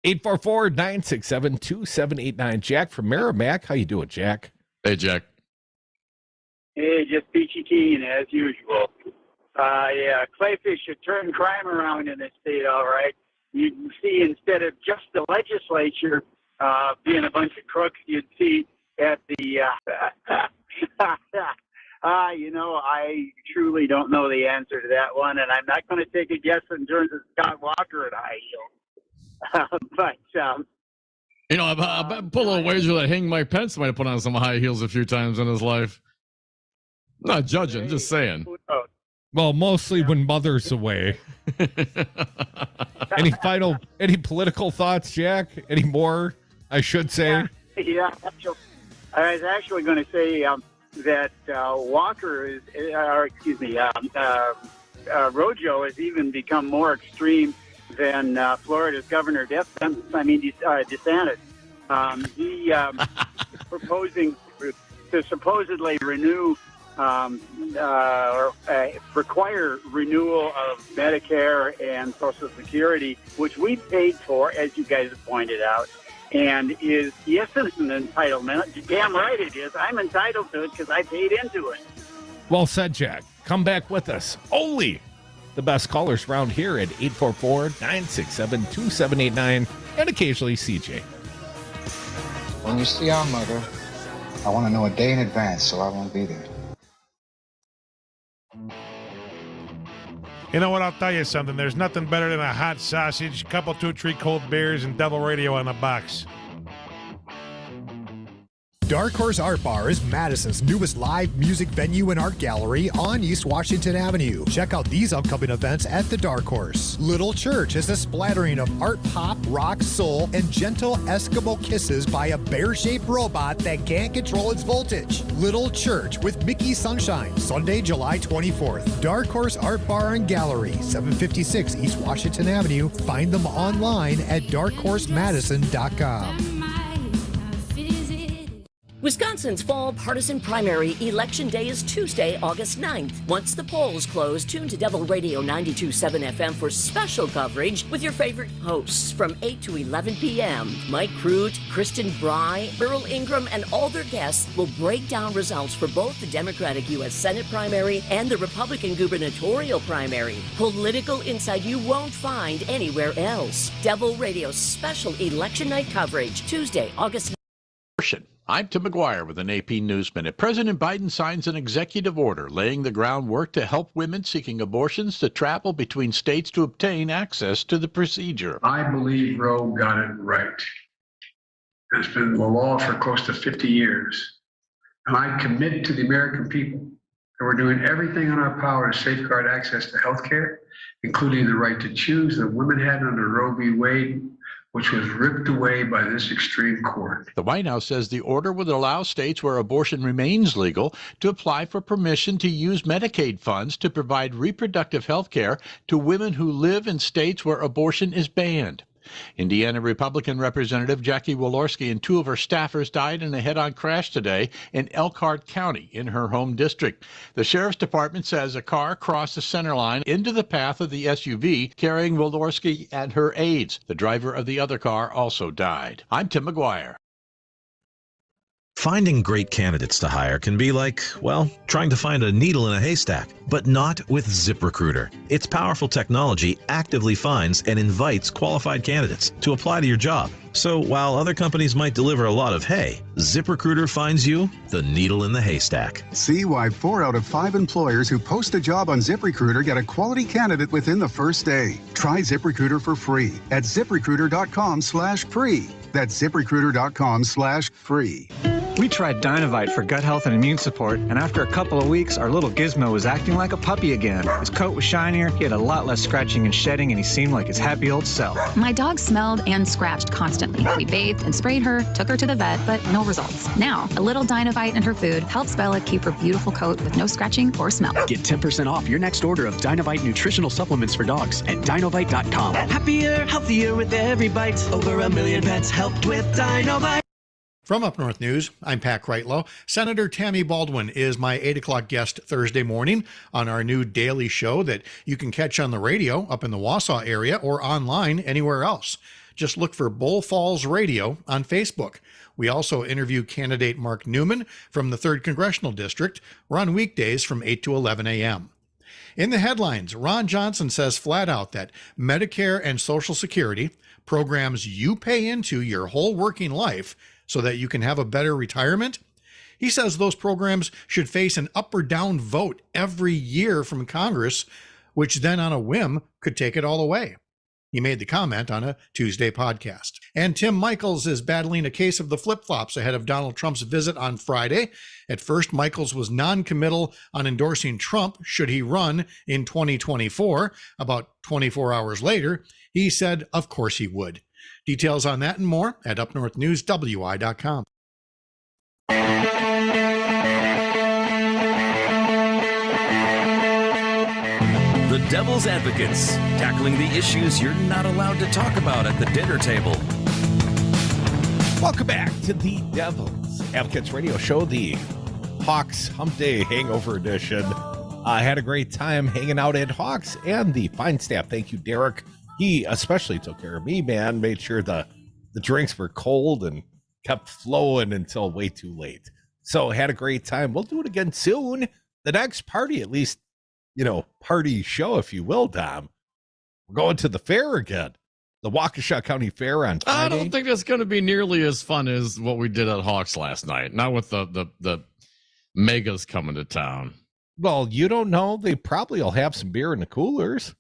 S1: 844-967-2789. Jack from Merrimack. How you doing, Jack?
S2: Hey, Jack.
S15: Hey, just peachy keen as usual. Kleefisch should turn crime around in this state, all right. You can see instead of just the legislature being a bunch of crooks, you'd see at the I truly don't know the answer to that one, and I'm not going to take a guess in terms of Scott Walker at high heel.
S2: You know, I bet put a little wager that Hang Mike Pence might have put on some high heels a few times in his life. Not judging, just saying.
S1: Well, mostly when mother's away. Any political thoughts, Jack? Any more, I should say?
S15: Yeah, I was actually going to say that Walker is, Rojo has even become more extreme than Florida's Governor DeSantis. He is proposing to supposedly renew require renewal of Medicare and Social Security, which we paid for, as you guys have pointed out, and is, yes, it's an entitlement. Damn right it is. I'm entitled to it because I paid into it.
S1: Well said, Jack. Come back with us. Only the best callers around here at 844-967-2789 and occasionally CJ.
S4: When you see our mother, I want to know a day in advance so I won't be there.
S13: You know what? I'll tell you something. There's nothing better than a hot sausage, couple 2-3 cold beers, and Devil Radio on the box.
S16: Dark Horse Art Bar is Madison's newest live music venue and art gallery on East Washington Avenue. Check out these upcoming events at the Dark Horse. Little Church is a splattering of art, pop, rock, soul, and gentle Eskimo kisses by a bear-shaped robot that can't control its voltage. Little Church with Mickey Sunshine, Sunday, July 24th. Dark Horse Art Bar and Gallery, 756 East Washington Avenue. Find them online at darkhorsemadison.com.
S10: Wisconsin's fall partisan primary election day is Tuesday, August 9th. Once the polls close, tune to Devil Radio 92.7 FM for special coverage with your favorite hosts from 8 to 11 p.m. Mike Crute, Kristen Bry, Earl Ingram, and all their guests will break down results for both the Democratic U.S. Senate primary and the Republican gubernatorial primary. Political insight you won't find anywhere else. Devil Radio's special election night coverage, Tuesday, August 9th.
S17: I'm Tim McGuire with an AP News Minute. President Biden signs an executive order laying the groundwork to help women seeking abortions to travel between states to obtain access to the procedure.
S18: I believe Roe got it right. It's been the law for close to 50 years. And I commit to the American people that we're doing everything in our power to safeguard access to health care, including the right to choose that women had under Roe v. Wade, which was ripped away by this extreme court.
S17: The White House says the order would allow states where abortion remains legal to apply for permission to use Medicaid funds to provide reproductive health care to women who live in states where abortion is banned. Indiana Republican Representative Jackie Walorski and 2 of her staffers died in a head-on crash today in Elkhart County in her home district. The Sheriff's Department says a car crossed the center line into the path of the SUV carrying Walorski and her aides. The driver of the other car also died. I'm Tim McGuire.
S19: Finding great candidates to hire can be like, well, trying to find a needle in a haystack, but not with ZipRecruiter. Its powerful technology actively finds and invites qualified candidates to apply to your job. So while other companies might deliver a lot of hay, ZipRecruiter finds you the needle in the haystack.
S25: See why 4 out of 5 employers who post a job on ZipRecruiter get a quality candidate within the first day. Try ZipRecruiter for free at ZipRecruiter.com/free. That's ZipRecruiter.com/free.
S26: We tried Dynovite for gut health and immune support, and after a couple of weeks, our little Gizmo was acting like a puppy again. His coat was shinier, he had a lot less scratching and shedding, and he seemed like his happy old self.
S5: My dog smelled and scratched constantly. We bathed and sprayed her, took her to the vet, but no results. Now, a little Dynovite in her food helps Bella keep her beautiful coat with no scratching or smell.
S6: Get 10% off your next order of Dynovite nutritional supplements for dogs at Dynovite.com.
S20: Happier, healthier with every bite. Over 1 million pets helped with Dynovite.
S16: From Up North News, I'm Pat Kreitlow. Senator Tammy Baldwin is my 8 o'clock guest Thursday morning on our new daily show that you can catch on the radio up in the Wausau area or online anywhere else. Just look for Bull Falls Radio on Facebook. We also interview candidate Mark Newman from the 3rd Congressional District. We're on weekdays from 8 to 11 a.m. In the headlines, Ron Johnson says flat out that Medicare and Social Security, programs you pay into your whole working life so that you can have a better retirement, he says those programs should face an up or down vote every year from Congress, which then on a whim could take it all away. He made the comment on a Tuesday podcast. And Tim Michels is battling a case of the flip-flops ahead of Donald Trump's visit on Friday. At first, Michels was non-committal on endorsing Trump should he run in 2024. About 24 hours later, he said of course he would. Details on that and more at upnorthnewswi.com.
S22: The Devil's Advocates, tackling the issues you're not allowed to talk about at the dinner table.
S1: Welcome back to the Devil's Advocates radio show, the Hawks Hump Day Hangover Edition. I had a great time hanging out at Hawks and the fine staff. Thank you, Derek. He especially took care of me, man. Made sure the drinks were cold and kept flowing until way too late. So had a great time. We'll do it again soon. The next party, at least, party show, if you will, Dom. We're going to the fair again. The Waukesha County Fair on Friday.
S2: I don't think that's going to be nearly as fun as what we did at Hawks last night. Not with the megas coming to town.
S1: Well, you don't know. They probably will have some beer in the coolers.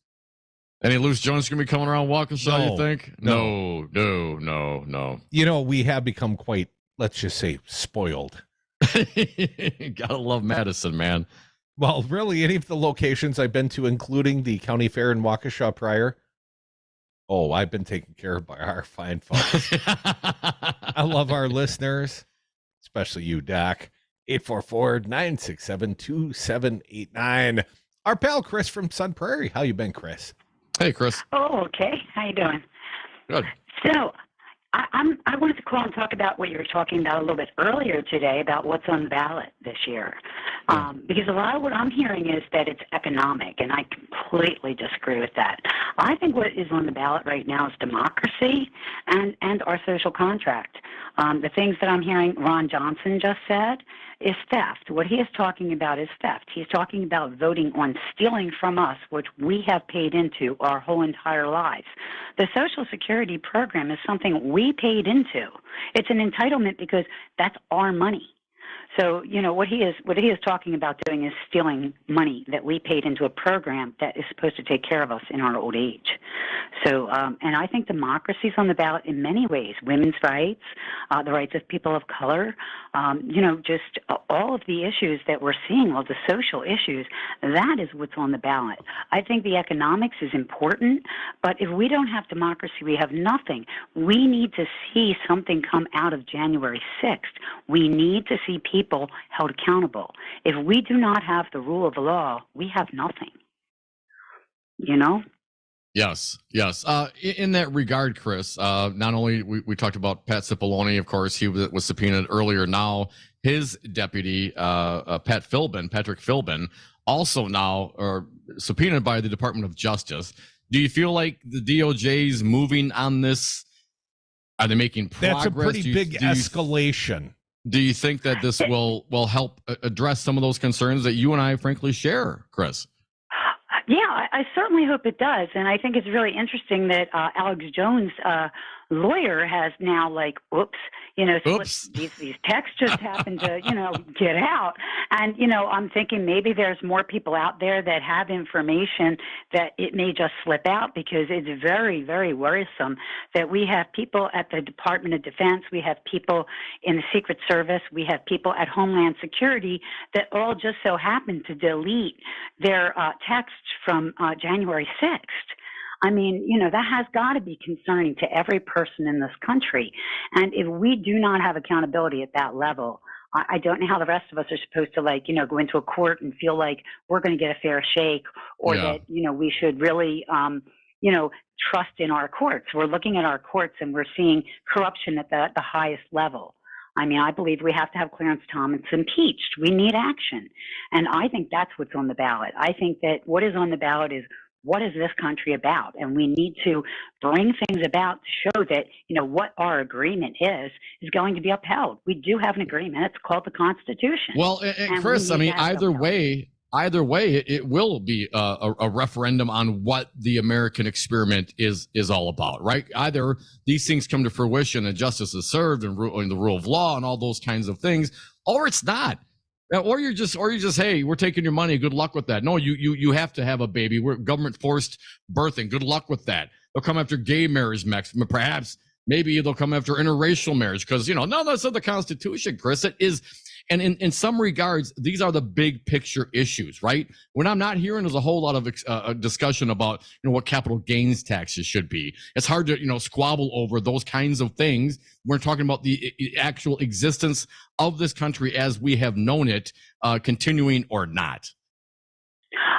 S2: Any loose joints going to be coming around Waukesha, you think?
S1: No. We have become quite, let's just say, spoiled.
S2: Gotta love Madison, man.
S1: Well, really, any of the locations I've been to, including the county fair in Waukesha prior, I've been taken care of by our fine folks. I love our listeners, especially you, Doc. 844-967-2789. Our pal Chris from Sun Prairie. How you been, Chris?
S2: Hey, Chris.
S3: Oh, okay. How you doing?
S2: Good.
S3: So, I wanted to call and talk about what you were talking about a little bit earlier today about what's on the ballot this year. Because a lot of what I'm hearing is that it's economic, and I completely disagree with that. I think what is on the ballot right now is democracy and our social contract. The things that I'm hearing Ron Johnson just said is theft. What he is talking about is theft. He's talking about voting on stealing from us, which we have paid into our whole entire lives. The Social Security program is something we paid into. It's an entitlement because that's our money. So, what he is talking about doing is stealing money that we paid into a program that is supposed to take care of us in our old age. So, and I think democracy is on the ballot in many ways. Women's rights, the rights of people of color, just all of the issues that we're seeing, all the social issues, that is what's on the ballot. I think the economics is important, but if we don't have democracy, we have nothing. We need to see something come out of January 6th. We need to see people held accountable. If we do not have the rule of the law, we have nothing.
S2: Yes. In that regard, Chris, not only we talked about Pat Cippilone, of course, he was subpoenaed earlier. Now his deputy, Patrick Philbin, also now are subpoenaed by the Department of Justice. Do you feel like the DOJ's moving on this? Are they making progress?
S1: That's a pretty big escalation.
S2: Do you think that this will help address some of those concerns that you and I frankly share, Chris?
S3: Yeah, I certainly hope it does. And I think it's really interesting that Alex Jones' lawyer has now these texts just happen to, get out. And, I'm thinking maybe there's more people out there that have information that it may just slip out, because it's very, very worrisome that we have people at the Department of Defense, we have people in the Secret Service, we have people at Homeland Security that all just so happen to delete their texts from January 6th. I mean, that has got to be concerning to every person in this country. And if we do not have accountability at that level, I don't know how the rest of us are supposed to, go into a court and feel like we're going to get a fair shake, or that, we should really, trust in our courts. We're looking at our courts and we're seeing corruption at the highest level. I mean, I believe we have to have Clarence Thomas impeached. We need action. And I think that's what's on the ballot. I think that what is on the ballot is, what is this country about? And we need to bring things about to show that, what our agreement is going to be upheld. We do have an agreement. It's called the Constitution.
S2: Well, and Chris, I mean, either way, it will be a referendum on what the American experiment is all about, right? Either these things come to fruition and justice is served and the rule of law and all those kinds of things, or it's not. Or you're just, hey, we're taking your money. Good luck with that. No, you have to have a baby. We're government forced birthing. Good luck with that. They'll come after gay marriage next. Perhaps, maybe they'll come after interracial marriage because, none of that's in the Constitution, Chris. It is. And in some regards, these are the big picture issues, right? What I'm not hearing is a whole lot of discussion about, what capital gains taxes should be. It's hard to, squabble over those kinds of things. We're talking about the actual existence of this country as we have known it, continuing or not.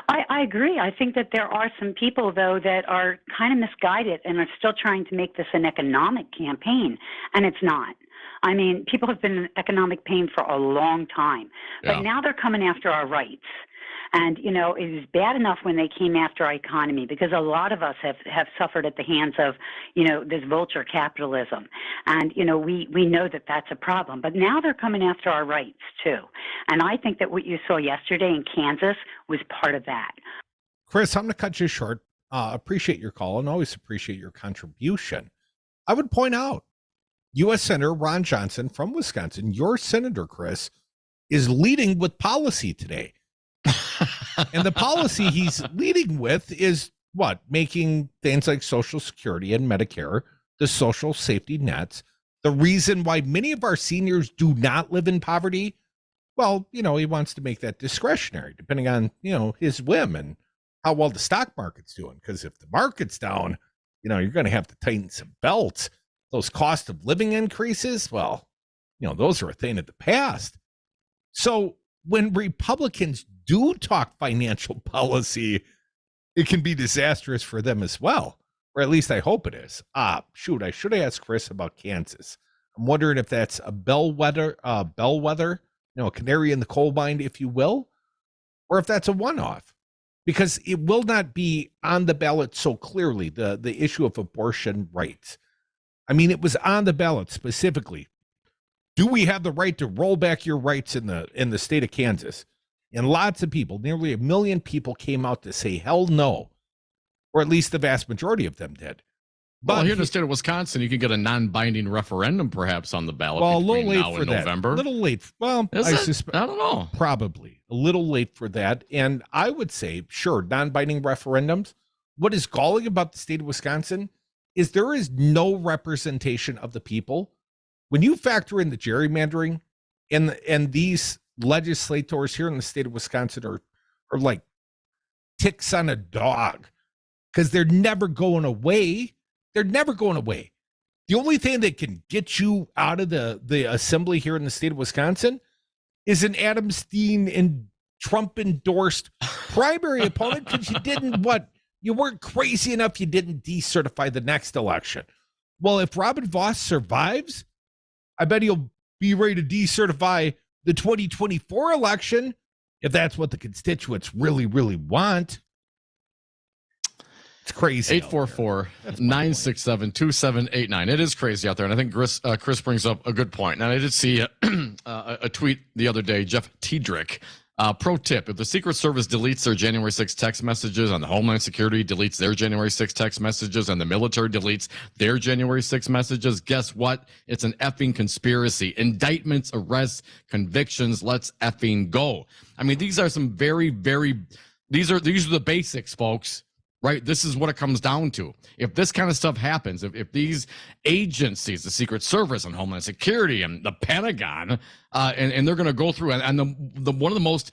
S3: I agree. I think that there are some people, though, that are kind of misguided and are still trying to make this an economic campaign, and it's not. I mean, people have been in economic pain for a long time, but now they're coming after our rights. And, it was bad enough when they came after our economy because a lot of us have suffered at the hands of, this vulture capitalism. And, we know that that's a problem. But now they're coming after our rights, too. And I think that what you saw yesterday in Kansas was part of that.
S1: Chris, I'm going to cut you short. Appreciate your call and always appreciate your contribution. I would point out, U.S. Senator Ron Johnson from Wisconsin, your senator, Chris, is leading with policy today. And the policy he's leading with is what? Making things like Social Security and Medicare, the social safety nets, the reason why many of our seniors do not live in poverty. Well, he wants to make that discretionary depending on, his whim and how well the stock market's doing. Because if the market's down, you're going to have to tighten some belts. Those cost of living increases, well, those are a thing of the past. So when Republicans do talk financial policy, it can be disastrous for them as well. Or at least I hope it is. I should have asked Chris about Kansas. I'm wondering if that's a bellwether, a canary in the coal mine, if you will, or if that's a one-off. Because it will not be on the ballot so clearly, the issue of abortion rights. I mean, it was on the ballot specifically. Do we have the right to roll back your rights in the state of Kansas? And lots of people, nearly 1 million people, came out to say hell no, or at least the vast majority of them did.
S2: But here in the state of Wisconsin, you can get a non-binding referendum perhaps on the ballot.
S1: Well, a little late
S2: now
S1: for
S2: and
S1: that.
S2: November.
S1: A little late. Well, I
S2: don't know.
S1: Probably a little late for that. And I would say, sure, non-binding referendums. What is galling about the state of Wisconsin is there is no representation of the people. When you factor in the gerrymandering and these legislators here in the state of Wisconsin are like ticks on a dog because they're never going away. They're never going away. The only thing that can get you out of the assembly here in the state of Wisconsin is an Adam Steen and Trump endorsed primary opponent because you weren't crazy enough. You didn't decertify the next election. Well, if Robin Vos survives, I bet he'll be ready to decertify the 2024 election if that's what the constituents really, really want. It's crazy.
S2: 844-967-2789. It is crazy out there. And I think Chris brings up a good point. And I did see a tweet the other day, Jeff Tiedrick. Pro tip, if the Secret Service deletes their January 6 text messages and the Homeland Security deletes their January 6 text messages and the military deletes their January 6 messages, guess what? It's an effing conspiracy. Indictments, arrests, convictions, let's effing go. I mean, these are some very, very, these are the basics, folks. Right? This is what it comes down to. If this kind of stuff happens, if these agencies, the Secret Service and Homeland Security and the Pentagon, and they're going to go through, and the one of the most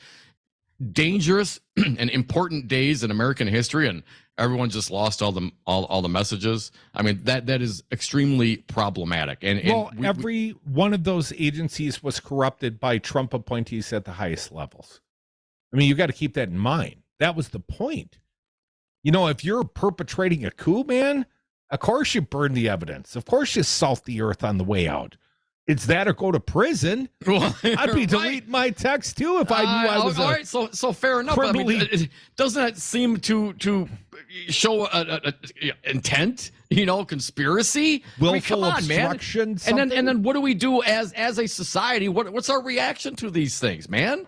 S2: dangerous and important days in American history, and everyone just lost all the messages. I mean, that is extremely problematic. And
S1: every one of those agencies was corrupted by Trump appointees at the highest levels. I mean, you got to keep that in mind. That was the point. If you're perpetrating a coup, man, of course you burn the evidence. Of course you salt the earth on the way out. It's that or go to prison.
S2: Well,
S1: I'd be deleting my text too if I knew I was
S2: all right. So fair enough. I mean, doesn't that seem to show a intent? Conspiracy.
S1: Willful obstruction.
S2: Man. And then what do we do as a society? What's our reaction to these things, man?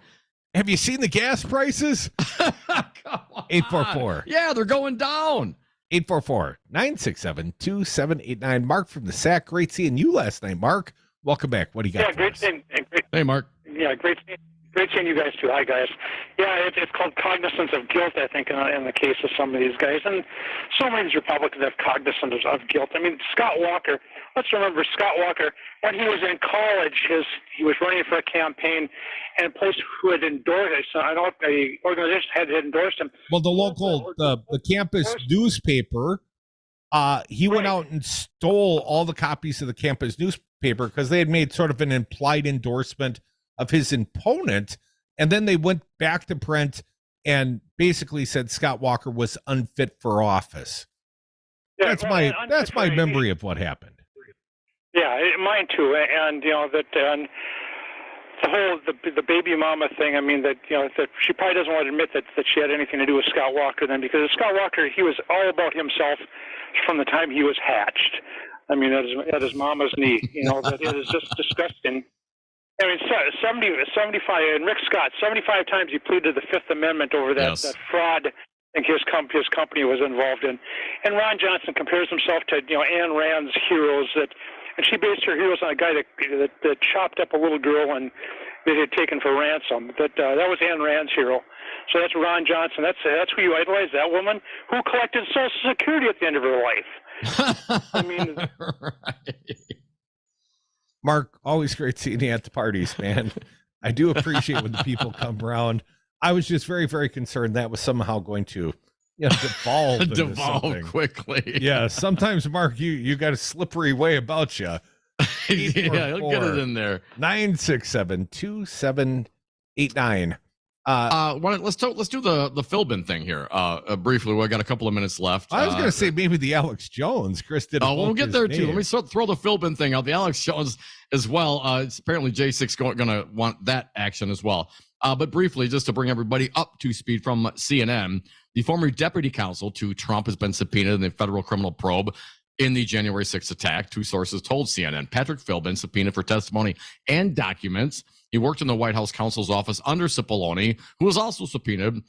S1: Have you seen the gas prices? 844.
S2: Yeah, they're going down.
S1: 844-967-2789. Mark from the SAC. Great seeing you last night, Mark. Welcome back. What do you got?
S7: Yeah, great seeing.
S2: Hey, Mark.
S7: Yeah, great seeing you guys too. Hi, guys. Yeah, it's called cognizance of guilt, I think, in the case of some of these guys. And so many of these Republicans have cognizance of guilt. I mean, Scott Walker, let's remember Scott Walker, when he was in college, he was running for a campaign, and a place who had endorsed, I know the organization had endorsed him.
S1: Well, the campus newspaper, he went out and stole all the copies of the campus newspaper because they had made sort of an implied endorsement of his opponent, and then they went back to print and basically said Scott Walker was unfit for office.
S7: Yeah,
S1: that's my memory of what happened.
S7: Yeah, mine too. And that and the whole the baby mama thing. I mean that she probably doesn't want to admit that she had anything to do with Scott Walker then, because Scott Walker, he was all about himself from the time he was hatched. I mean, at his mama's knee. That it is just disgusting. I mean, 75, and Rick Scott, 75 times he pleaded the Fifth Amendment over that fraud I think his company was involved in. And Ron Johnson compares himself to, Ayn Rand's heroes, and she based her heroes on a guy that chopped up a little girl and that he had taken for ransom. That was Ayn Rand's hero. So that's Ron Johnson. That's who you idolize, that woman who collected Social Security at the end of her life. I mean...
S2: Right.
S1: Mark, always great seeing you at the parties, man. I do appreciate when the people come around. I was just very, very concerned that was somehow going to devolve
S2: quickly.
S1: Yeah, sometimes, Mark, you got a slippery way about you.
S2: Yeah, he'll get it in there.
S1: 967-2789.
S2: Let's do the Philbin thing here briefly. We got a couple of minutes left.
S1: I was going to say maybe the Alex Jones. Chris did.
S2: We'll get there too. Let me throw the Philbin thing out. The Alex Jones as well. It's apparently J6 going to want that action as well. But briefly, just to bring everybody up to speed from CNN, the former deputy counsel to Trump has been subpoenaed in the federal criminal probe in the January 6th attack. Two sources told CNN. Patrick Philbin subpoenaed for testimony and documents. He worked in the White House counsel's office under Cippilone, who was also subpoenaed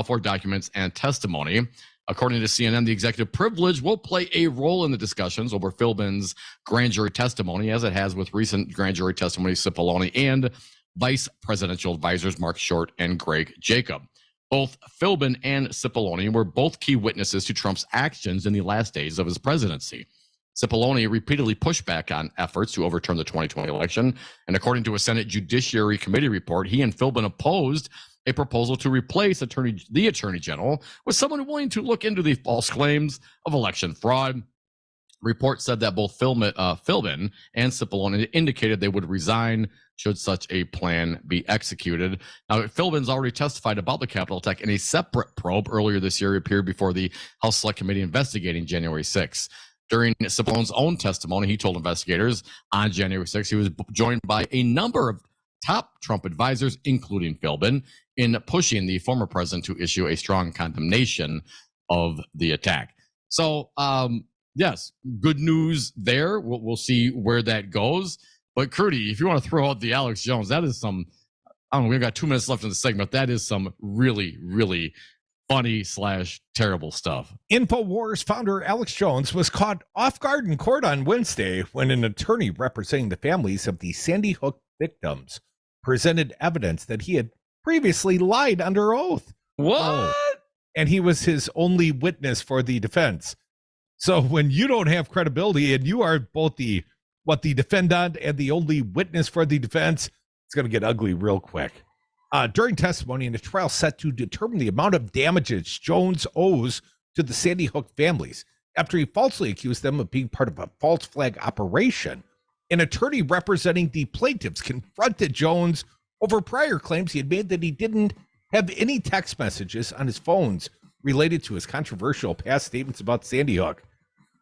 S2: for documents and testimony. According to CNN, the executive privilege will play a role in the discussions over Philbin's grand jury testimony, as it has with recent grand jury testimony of Cippilone and vice presidential advisors Mark Short and Greg Jacob. Both Philbin and Cippilone were both key witnesses to Trump's actions in the last days of his presidency. Cippilone repeatedly pushed back on efforts to overturn the 2020 election, and according to a Senate Judiciary Committee report, he and Philbin opposed a proposal to replace the Attorney General with someone willing to look into the false claims of election fraud. Report said that both Philbin and Cippilone indicated they would resign should such a plan be executed. Now, Philbin's already testified about the Capitol attack in a separate probe earlier this year. He appeared before the House Select Committee investigating January 6th. During Cipillone's own testimony, he told investigators on January 6th he was joined by a number of top Trump advisors, including Philbin, in pushing the former president to issue a strong condemnation of the attack. So, yes, good news there. We'll see where that goes. But, Crudy, if you want to throw out the Alex Jones, that is some, I don't know, we've got 2 minutes left in the segment. That is some really, really funny/terrible stuff.
S1: InfoWars founder Alex Jones was caught off guard in court on Wednesday when an attorney representing the families of the Sandy Hook victims presented evidence that he had previously lied under oath.
S2: What?
S1: And he was his only witness for the defense. So when you don't have credibility and you are both the defendant and the only witness for the defense, it's going to get ugly real quick. During testimony in a trial set to determine the amount of damages Jones owes to the Sandy Hook families after he falsely accused them of being part of a false flag operation, an attorney representing the plaintiffs confronted Jones over prior claims he had made that he didn't have any text messages on his phones related to his controversial past statements about Sandy Hook.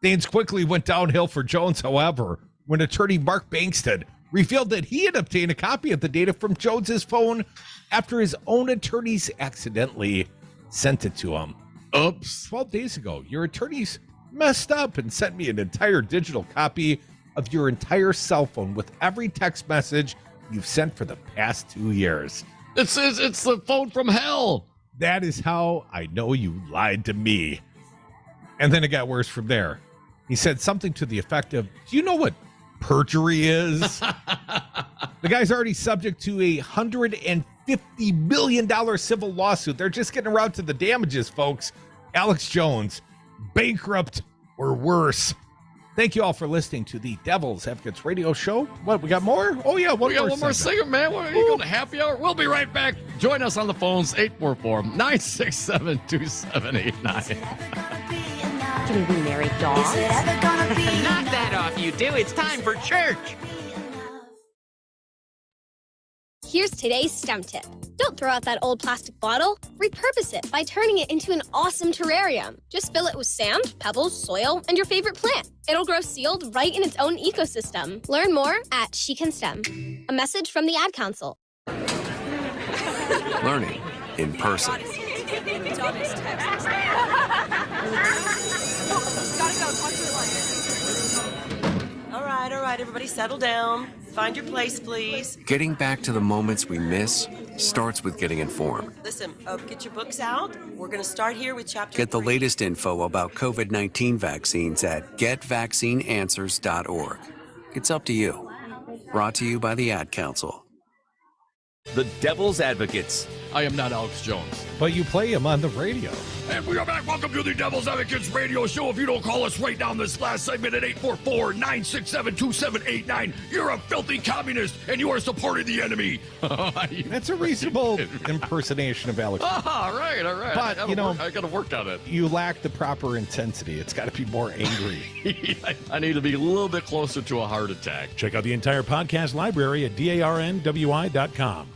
S1: Things quickly went downhill for Jones, however, when attorney Mark Bankston revealed that he had obtained a copy of the data from Jones's phone after his own attorneys accidentally sent it to him.
S2: Oops.
S1: 12 days ago, your attorneys messed up and sent me an entire digital copy of your entire cell phone with every text message you've sent for the past 2 years.
S2: It's the phone from hell.
S1: That is how I know you lied to me. And then it got worse from there. He said something to the effect of, do you know what perjury is? The guy's already subject to a $150 $50 million civil lawsuit. They're just getting around to the damages, folks. Alex Jones, bankrupt or worse. Thank you all for listening to the Devil's Advocates Radio Show. What, we got more? Oh, yeah,
S2: We got one more segment, man. Are you going to happy hour? We'll be right back. Join us on the phones, 844-967-2789.
S10: Can we marry dogs?
S8: Knock that off, you do. It's time for church.
S9: Here's today's STEM tip. Don't throw out that old plastic bottle. Repurpose it by turning it into an awesome terrarium. Just fill it with sand, pebbles, soil, and your favorite plant. It'll grow sealed right in its own ecosystem. Learn more at She Can STEM. A message from the Ad Council.
S11: Learning in person.
S8: All right, everybody settle down. Find your place, please.
S11: Getting back to the moments we miss starts with getting informed.
S8: Listen, get your books out. We're going to start here with chapter
S11: Get the
S8: 3.
S11: latest info about COVID-19 vaccines at getvaccineanswers.org. It's up to you. Brought to you by the Ad Council.
S21: The Devil's Advocates.
S2: I am not Alex Jones.
S1: But you play him on the radio.
S2: And we are back. Welcome to the Devil's Advocates Radio Show. If you don't call us right down this last segment at 844-967-2789, you're a filthy communist and you are supporting the enemy.
S1: That's a reasonable impersonation of Alex.
S2: All right.
S1: But,
S2: I got to work on it.
S1: You lack the proper intensity. It's got to be more angry.
S2: I need to be a little bit closer to a heart attack.
S13: Check out the entire podcast library at darnwi.com.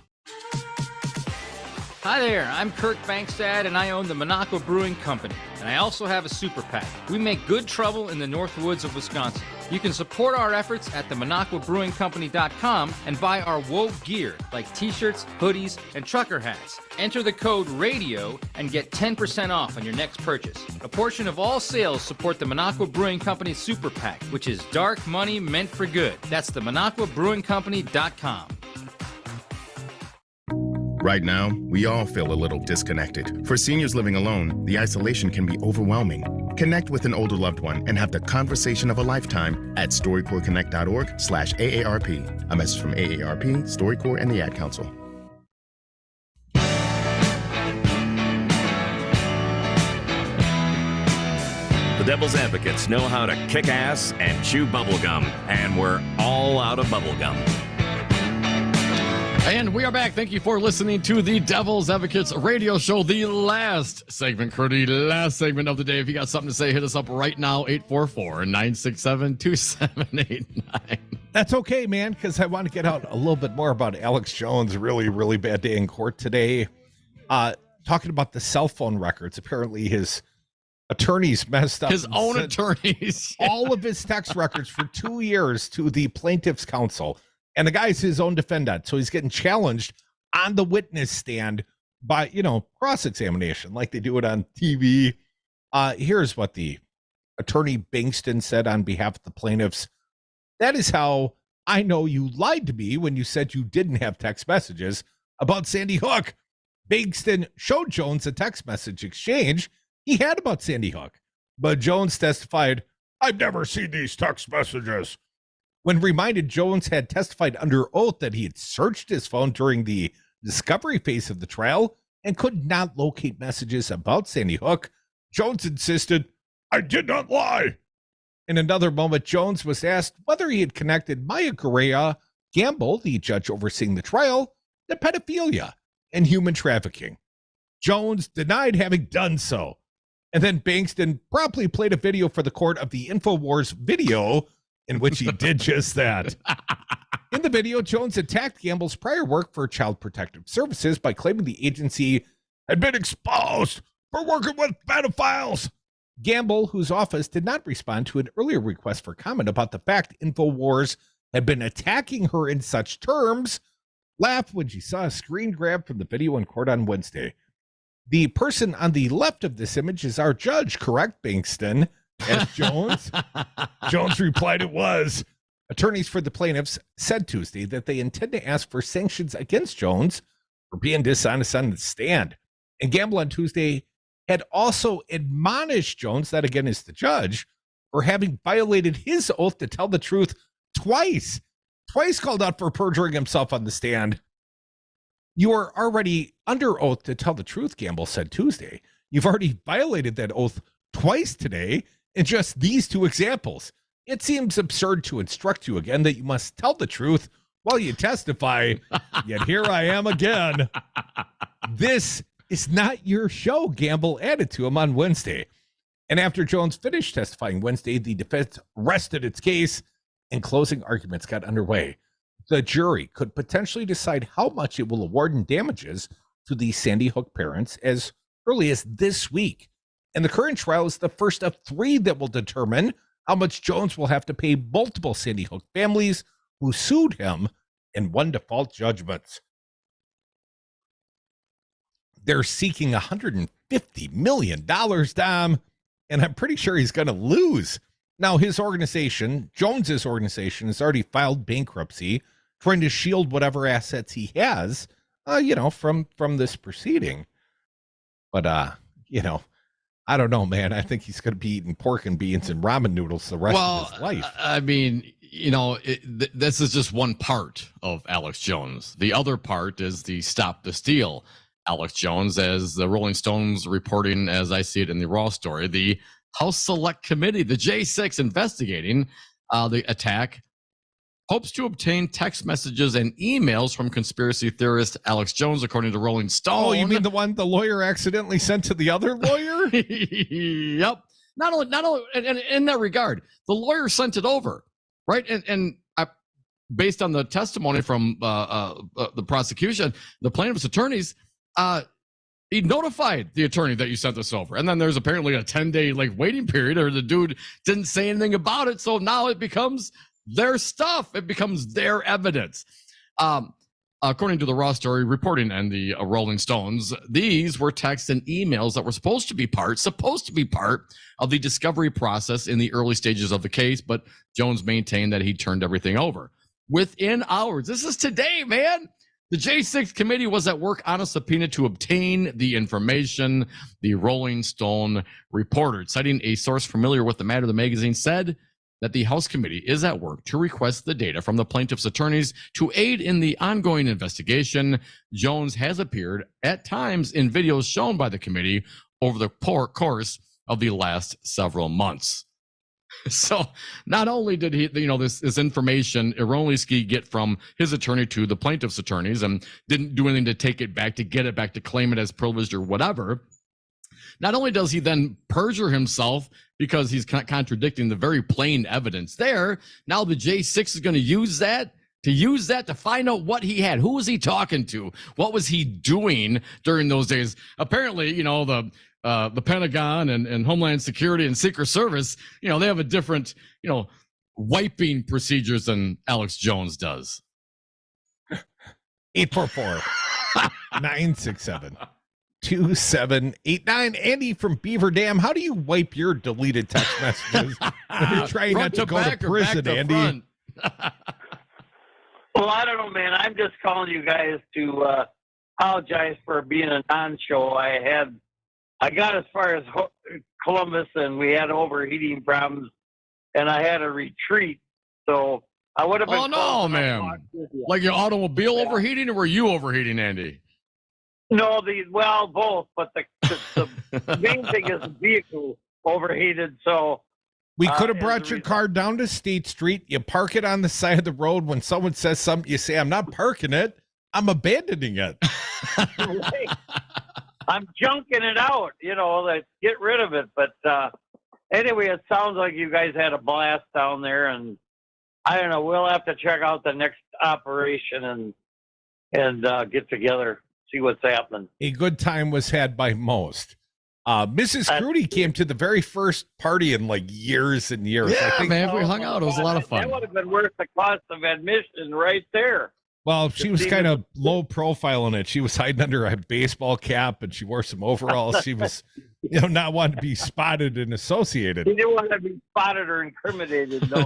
S23: Hi there, I'm Kirk Bankstad, and I own the Monaco Brewing Company, and I also have a super PAC. We make good trouble in the North Woods of Wisconsin. You can support our efforts at themonacobrewingcompany.com and buy our woke gear, like t-shirts, hoodies, and trucker hats. Enter the code RADIO and get 10% off on your next purchase. A portion of all sales support the Monaco Brewing Company super PAC, which is dark money meant for good. That's themonacobrewingcompany.com.
S24: Right now, we all feel a little disconnected. For seniors living alone, the isolation can be overwhelming. Connect with an older loved one and have the conversation of a lifetime at StoryCorrEconnect.org/AARP. A message from AARP, StoryCorps, and the Ad Council.
S21: The Devil's Advocates know how to kick ass and chew bubblegum, and we're all out of bubblegum.
S2: And we are back. Thank you for listening to the Devil's Advocates Radio Show, the last segment, Curdy, last segment of the day. If you got something to say, hit us up right now, 844-967-2789.
S1: That's okay, man, because I want to get out a little bit more about Alex Jones' really, really bad day in court today. Talking about the cell phone records. Apparently his attorneys messed up.
S2: His own attorneys.
S1: All of his text records for 2 years to the plaintiff's counsel. And the guy's his own defendant. So he's getting challenged on the witness stand by, cross-examination like they do it on TV. Here's what the attorney Bankston said on behalf of the plaintiffs. That is how I know you lied to me when you said you didn't have text messages about Sandy Hook. Bankston showed Jones a text message exchange he had about Sandy Hook. But Jones testified, I've never seen these text messages. When reminded, Jones had testified under oath that he had searched his phone during the discovery phase of the trial and could not locate messages about Sandy Hook. Jones insisted, I did not lie. In another moment, Jones was asked whether he had connected Maya Correa Gamble, the judge overseeing the trial, to pedophilia and human trafficking. Jones denied having done so. And then Bankston promptly played a video for the court of the InfoWars video in which he did just that. In the video, Jones attacked Gamble's prior work for Child Protective Services by claiming the agency had been exposed for working with pedophiles. Gamble, whose office did not respond to an earlier request for comment about the fact InfoWars had been attacking her in such terms, laughed when she saw a screen grab from the video in court on Wednesday. The person on the left of this image is our judge, correct, Bankston? Asked Jones. Jones replied it was. Attorneys for the plaintiffs said Tuesday that they intend to ask for sanctions against Jones for being dishonest on the stand. And Gamble on Tuesday had also admonished Jones, that again is the judge, for having violated his oath to tell the truth twice called out for perjuring himself on the stand. You are already under oath to tell the truth, Gamble said Tuesday. You've already violated that oath twice today in just these two examples. It seems absurd to instruct you again that you must tell the truth while you testify, yet here I am again. This is not your show, Gamble added to him on Wednesday. And after Jones finished testifying Wednesday, the defense rested its case and closing arguments got underway. The jury could potentially decide how much it will award in damages to the Sandy Hook parents as early as this week. And the current trial is the first of 3 that will determine how much Jones will have to pay multiple Sandy Hook families who sued him and won default judgments. They're seeking $150 million, Dom, and I'm pretty sure he's going to lose. Now, his organization, Jones's organization, has already filed bankruptcy, trying to shield whatever assets he has, from this proceeding. But, I don't know, man. I think he's going to be eating pork and beans and ramen noodles the rest of his life.
S2: I mean, this is just one part of Alex Jones. The other part is the Stop the Steal Alex Jones, as the Rolling Stones reporting, as I see it in the Raw story. The House Select Committee, the J6 investigating the attack, hopes to obtain text messages and emails from conspiracy theorist Alex Jones, according to Rolling Stone.
S1: Oh, you mean the one the lawyer accidentally sent to the other lawyer?
S2: Yep. Not only, and in that regard, the lawyer sent it over, right? And based on the testimony from the prosecution, the plaintiff's attorneys, he notified the attorney that you sent this over. And then there's apparently a 10-day waiting period, or the dude didn't say anything about it. So now it becomes their stuff. It becomes their evidence. According to the Raw story reporting and the Rolling Stones, these were texts and emails that were supposed to be part of the discovery process in the early stages of the case. But Jones maintained that he turned everything over within hours. This is today, man. The J6 committee was at work on a subpoena to obtain the information, the Rolling Stone reported. Citing a source familiar with the matter, the magazine said that the House committee is at work to request the data from the plaintiff's attorneys to aid in the ongoing investigation. Jones has appeared at times in videos shown by the committee over the course of the last several months. So not only did he, this information erroneously get from his attorney to the plaintiff's attorneys and didn't do anything to take it back, to get it back, to claim it as privileged or whatever. Not only does he then perjure himself because he's contradicting the very plain evidence there, now the J6 is going to use that to find out what he had. Who was he talking to? What was he doing during those days? Apparently, the Pentagon and Homeland Security and Secret Service, they have a different, wiping procedures than Alex Jones does.
S1: 844-967-2789. Andy from Beaver Dam, how do you wipe your deleted text messages when you're trying not to go to prison, Andy?
S4: Well, I don't know, man. I'm just calling you guys to apologize for being a non-show. I got as far as Columbus, and we had overheating problems, and I had a retreat. So I would have been.
S2: Oh no, man! Like your automobile overheating, or were you overheating, Andy?
S4: No, both. But the main thing is the vehicle overheated. So
S1: we could have brought your car down to State Street. You park it on the side of the road. When someone says something, you say, "I'm not parking it. I'm abandoning it."
S4: Right. I'm junking it out, get rid of it. But anyway, it sounds like you guys had a blast down there, and I don't know. We'll have to check out the next operation and get together, see what's happening.
S1: A good time was had by most. Mrs. Crudy came to the very first party in years and years.
S2: Yeah,
S1: I think,
S2: man, we hung out. It was a lot of fun.
S4: That would have been worth the cost of admission right there.
S1: Well, she was kind of low profile in it. She was hiding under a baseball cap, and she wore some overalls. She was, not wanting to be spotted and associated.
S4: She didn't want to be spotted or incriminated, no.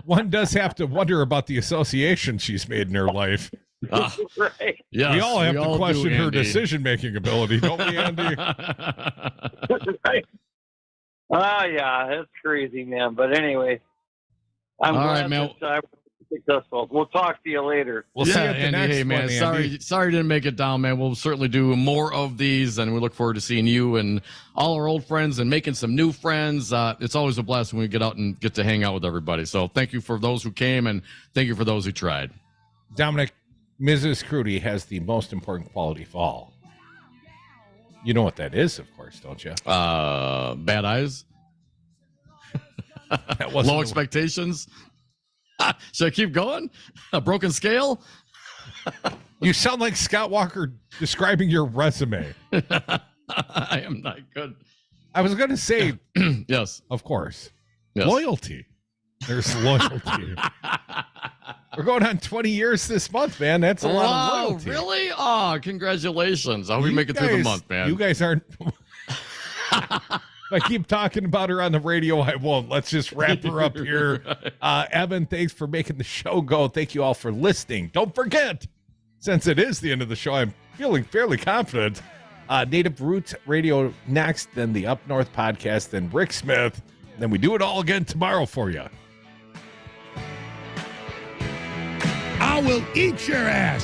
S1: One does have to wonder about the association she's made in her life.
S4: Right.
S1: Yes, we all have to question her decision-making ability, don't we, Andy?
S4: Right. Oh, yeah, it's crazy, man. But anyway, I'm
S2: all
S4: glad
S2: right, man.
S4: successful. We'll talk to you later.
S1: We'll see you at the
S2: Andy,
S1: next
S2: hey, man,
S1: one, Andy.
S2: sorry didn't make it down, man. We'll certainly do more of these, and we look forward to seeing you and all our old friends and making some new friends. It's always a blast when we get out and get to hang out with everybody. So thank you for those who came, and thank you for those who tried.
S1: Dominic, Mrs. Crudy has the most important quality of all. You know what that is, of course, don't you?
S2: Bad eyes. Low expectations. Should I keep going? A broken scale?
S1: You sound like Scott Walker describing your resume.
S2: I am not good.
S1: I was going to say,
S2: yes,
S1: of course.
S2: Yes.
S1: Loyalty. There's loyalty. We're going on 20 years this month, man. That's a lot of loyalty.
S2: Really? Oh, congratulations. I hope we make it through the month, man.
S1: You guys aren't... If I keep talking about her on the radio, I won't. Let's just wrap her up here. Evan, thanks for making the show go. Thank you all for listening. Don't forget, since it is the end of the show, I'm feeling fairly confident. Native Roots Radio next, then the Up North podcast, then Rick Smith. Then we do it all again tomorrow for you.
S13: I will eat your ass.